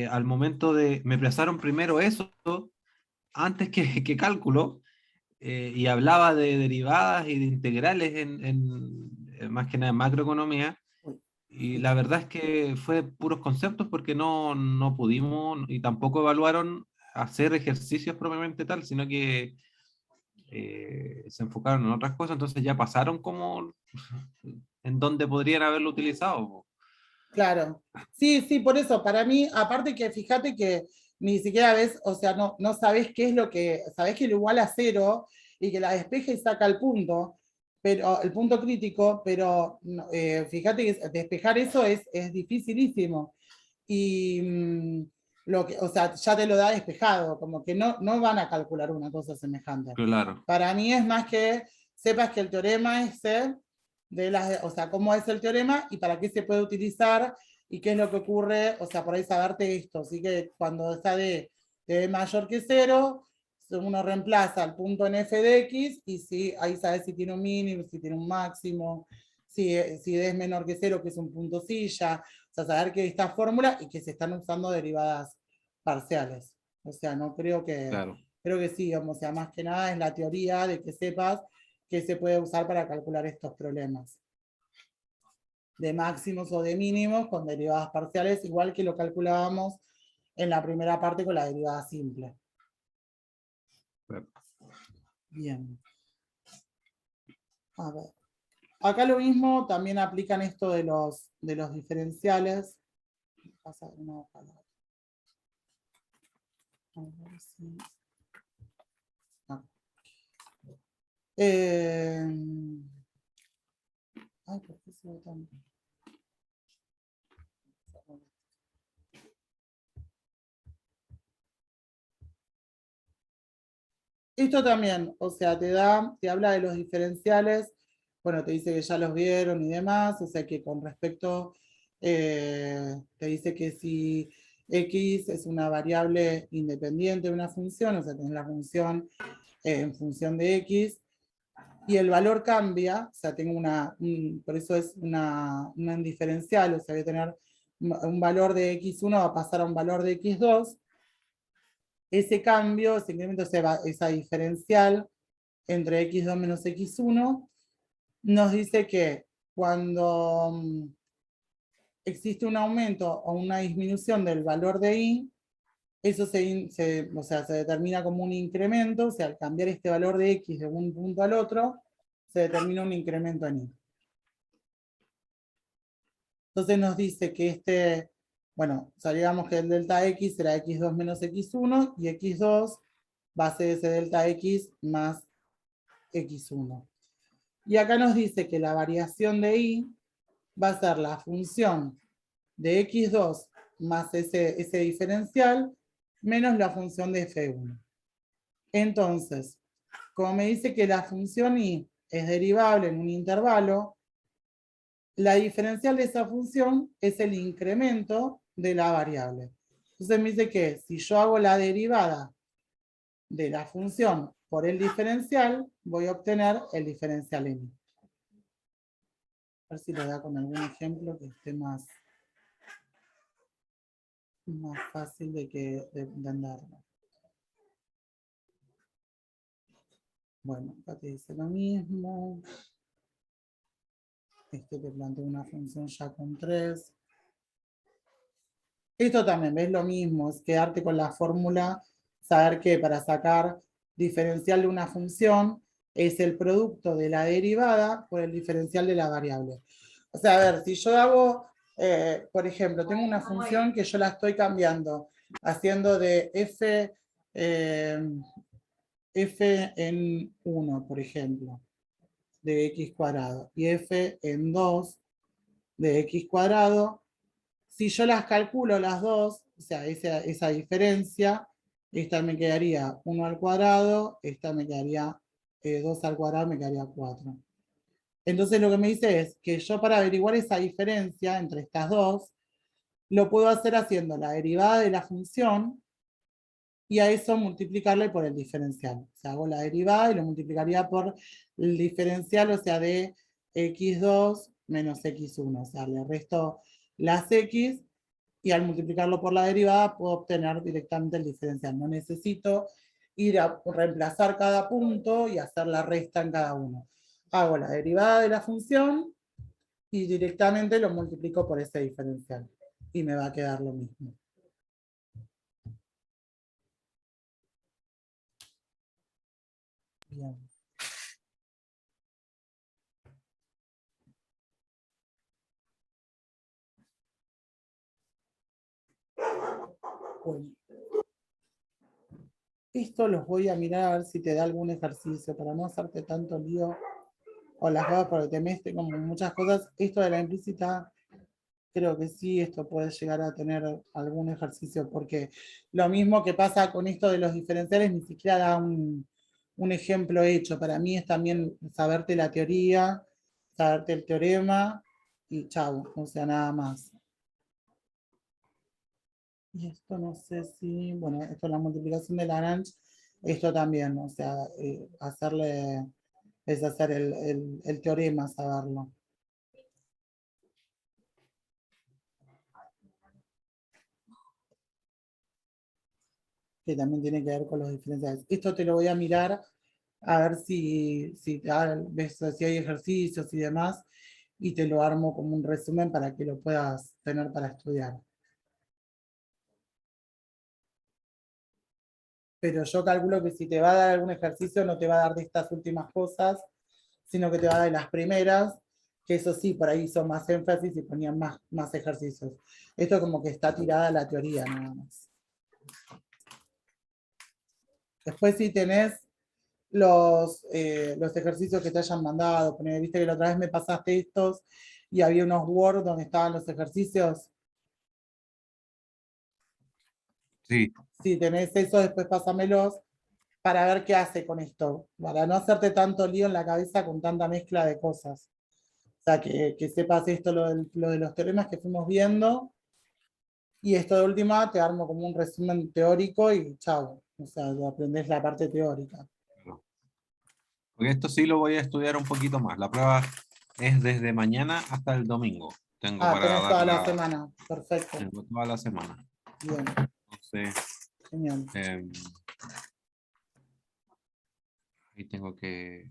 al momento de, me plazaron primero eso antes que cálculo, y hablaba de derivadas y de integrales más que nada en macroeconomía, y la verdad es que fue puros conceptos porque no pudimos y tampoco evaluaron hacer ejercicios propiamente tal, sino que se enfocaron en otras cosas, entonces ya pasaron como en donde podrían haberlo utilizado. Claro, sí, sí, por eso, para mí, aparte que fíjate que ni siquiera ves, o sea, no sabés qué es lo que, sabés que lo iguala a 0 y que la despeja y saca el punto, pero el punto crítico, pero fíjate que despejar eso es dificilísimo. Y o sea, ya te lo da despejado, como que no van a calcular una cosa semejante. Claro, Para mí es más que sepas que el teorema es o sea, cómo es el teorema y para qué se puede utilizar y qué es lo que ocurre, o sea, por ahí saberte esto. Así que cuando está de mayor que 0, uno reemplaza el punto en f de x y si, ahí sabes si tiene un mínimo, si tiene un máximo, si es menor que 0, que es un punto silla. O sea, saber que esta fórmula y que se están usando derivadas parciales. O sea, no creo que, claro. creo que sí, o sea, más que nada es la teoría de que sepas que se puede usar para calcular estos problemas de máximos o de mínimos con derivadas parciales, igual que lo calculábamos en la primera parte con la derivada simple. Claro. Bien. A ver. Acá lo mismo, también aplican esto de los diferenciales. Pasa una hoja a la otra. A ver si- ah. Ay, ¿por qué se ve tan? Esto también, o sea, te habla de los diferenciales, bueno, te dice que ya los vieron y demás, o sea que con respecto, te dice que si x es una variable independiente de una función, o sea, tenés la función en función de x, y el valor cambia, o sea, tengo por eso es una diferencial, o sea, voy a tener un valor de x1 va a pasar a un valor de x2, ese cambio, ese incremento, esa diferencial entre x2 menos x1, nos dice que cuando existe un aumento o una disminución del valor de y, eso o sea, se determina como un incremento, o sea, al cambiar este valor de x de un punto al otro, se determina un incremento en y. Entonces nos dice que bueno, digamos que el delta x será x2 menos x1 y x2 va a ser ese delta x más x1. Y acá nos dice que la variación de y va a ser la función de x2 más ese diferencial menos la función de f1. Entonces, como me dice que la función y es derivable en un intervalo, la diferencial de esa función es el incremento de la variable. Entonces me dice que si yo hago la derivada de la función por el diferencial, voy a obtener el diferencial n. A ver si lo da con algún ejemplo que esté más fácil de entenderlo. Bueno, acá te dice lo mismo. Te planteo una función ya con 3. Esto también, ¿ves? Lo mismo, es quedarte con la fórmula, saber que para sacar diferencial de una función es el producto de la derivada por el diferencial de la variable. O sea, a ver, si yo hago, por ejemplo, tengo una función que yo la estoy cambiando, haciendo de f en 1, por ejemplo, de x cuadrado, y f en 2 de x cuadrado. Si yo las calculo las dos, o sea, esa diferencia, esta me quedaría 1 al cuadrado, esta me quedaría 2 al cuadrado, me quedaría 4. Entonces lo que me dice es que yo para averiguar esa diferencia entre estas dos, lo puedo hacer haciendo la derivada de la función y a eso multiplicarle por el diferencial. O sea, hago la derivada y lo multiplicaría por el diferencial, o sea, de x2 menos x1. O sea, le resto las x y al multiplicarlo por la derivada puedo obtener directamente el diferencial. No necesito ir a reemplazar cada punto y hacer la resta en cada uno. Hago la derivada de la función y directamente lo multiplico por ese diferencial. Y me va a quedar lo mismo. Bien. Bueno. Esto los voy a mirar a ver si te da algún ejercicio para no hacerte tanto lío o las cosas porque te mezclen como muchas cosas. Esto de la implícita, creo que sí, esto puede llegar a tener algún ejercicio porque lo mismo que pasa con esto de los diferenciales ni siquiera da un ejemplo hecho. Para mí es también saberte la teoría, saberte el teorema y chau, o sea, nada más. Y esto no sé si, bueno, esto es la multiplicación de Lagrange, esto también, o sea, hacerle, es hacer el teorema, saberlo. Que también tiene que ver con los diferenciales. Esto te lo voy a mirar, a ver si ves si hay ejercicios y demás, y te lo armo como un resumen para que lo puedas tener para estudiar. Pero yo calculo que si te va a dar algún ejercicio, no te va a dar de estas últimas cosas, sino que te va a dar de las primeras, que eso sí, por ahí hizo más énfasis y ponían más ejercicios. Esto como que está tirada a la teoría nada más. Después si tenés los ejercicios que te hayan mandado, viste que la otra vez me pasaste estos y había unos Word donde estaban los ejercicios. Sí. Si tenés eso, después pásamelos para ver qué hace con esto, para no hacerte tanto lío en la cabeza con tanta mezcla de cosas. O sea, que sepas esto, lo de los teoremas que fuimos viendo, y esto de última te armo como un resumen teórico y chao. O sea, aprendés la parte teórica. Porque esto sí lo voy a estudiar un poquito más. La prueba es desde mañana hasta el domingo. Tengo para tenés toda la darla. semana. Perfecto. Tengo toda la semana. Bien. Entonces, Genial. ahí tengo que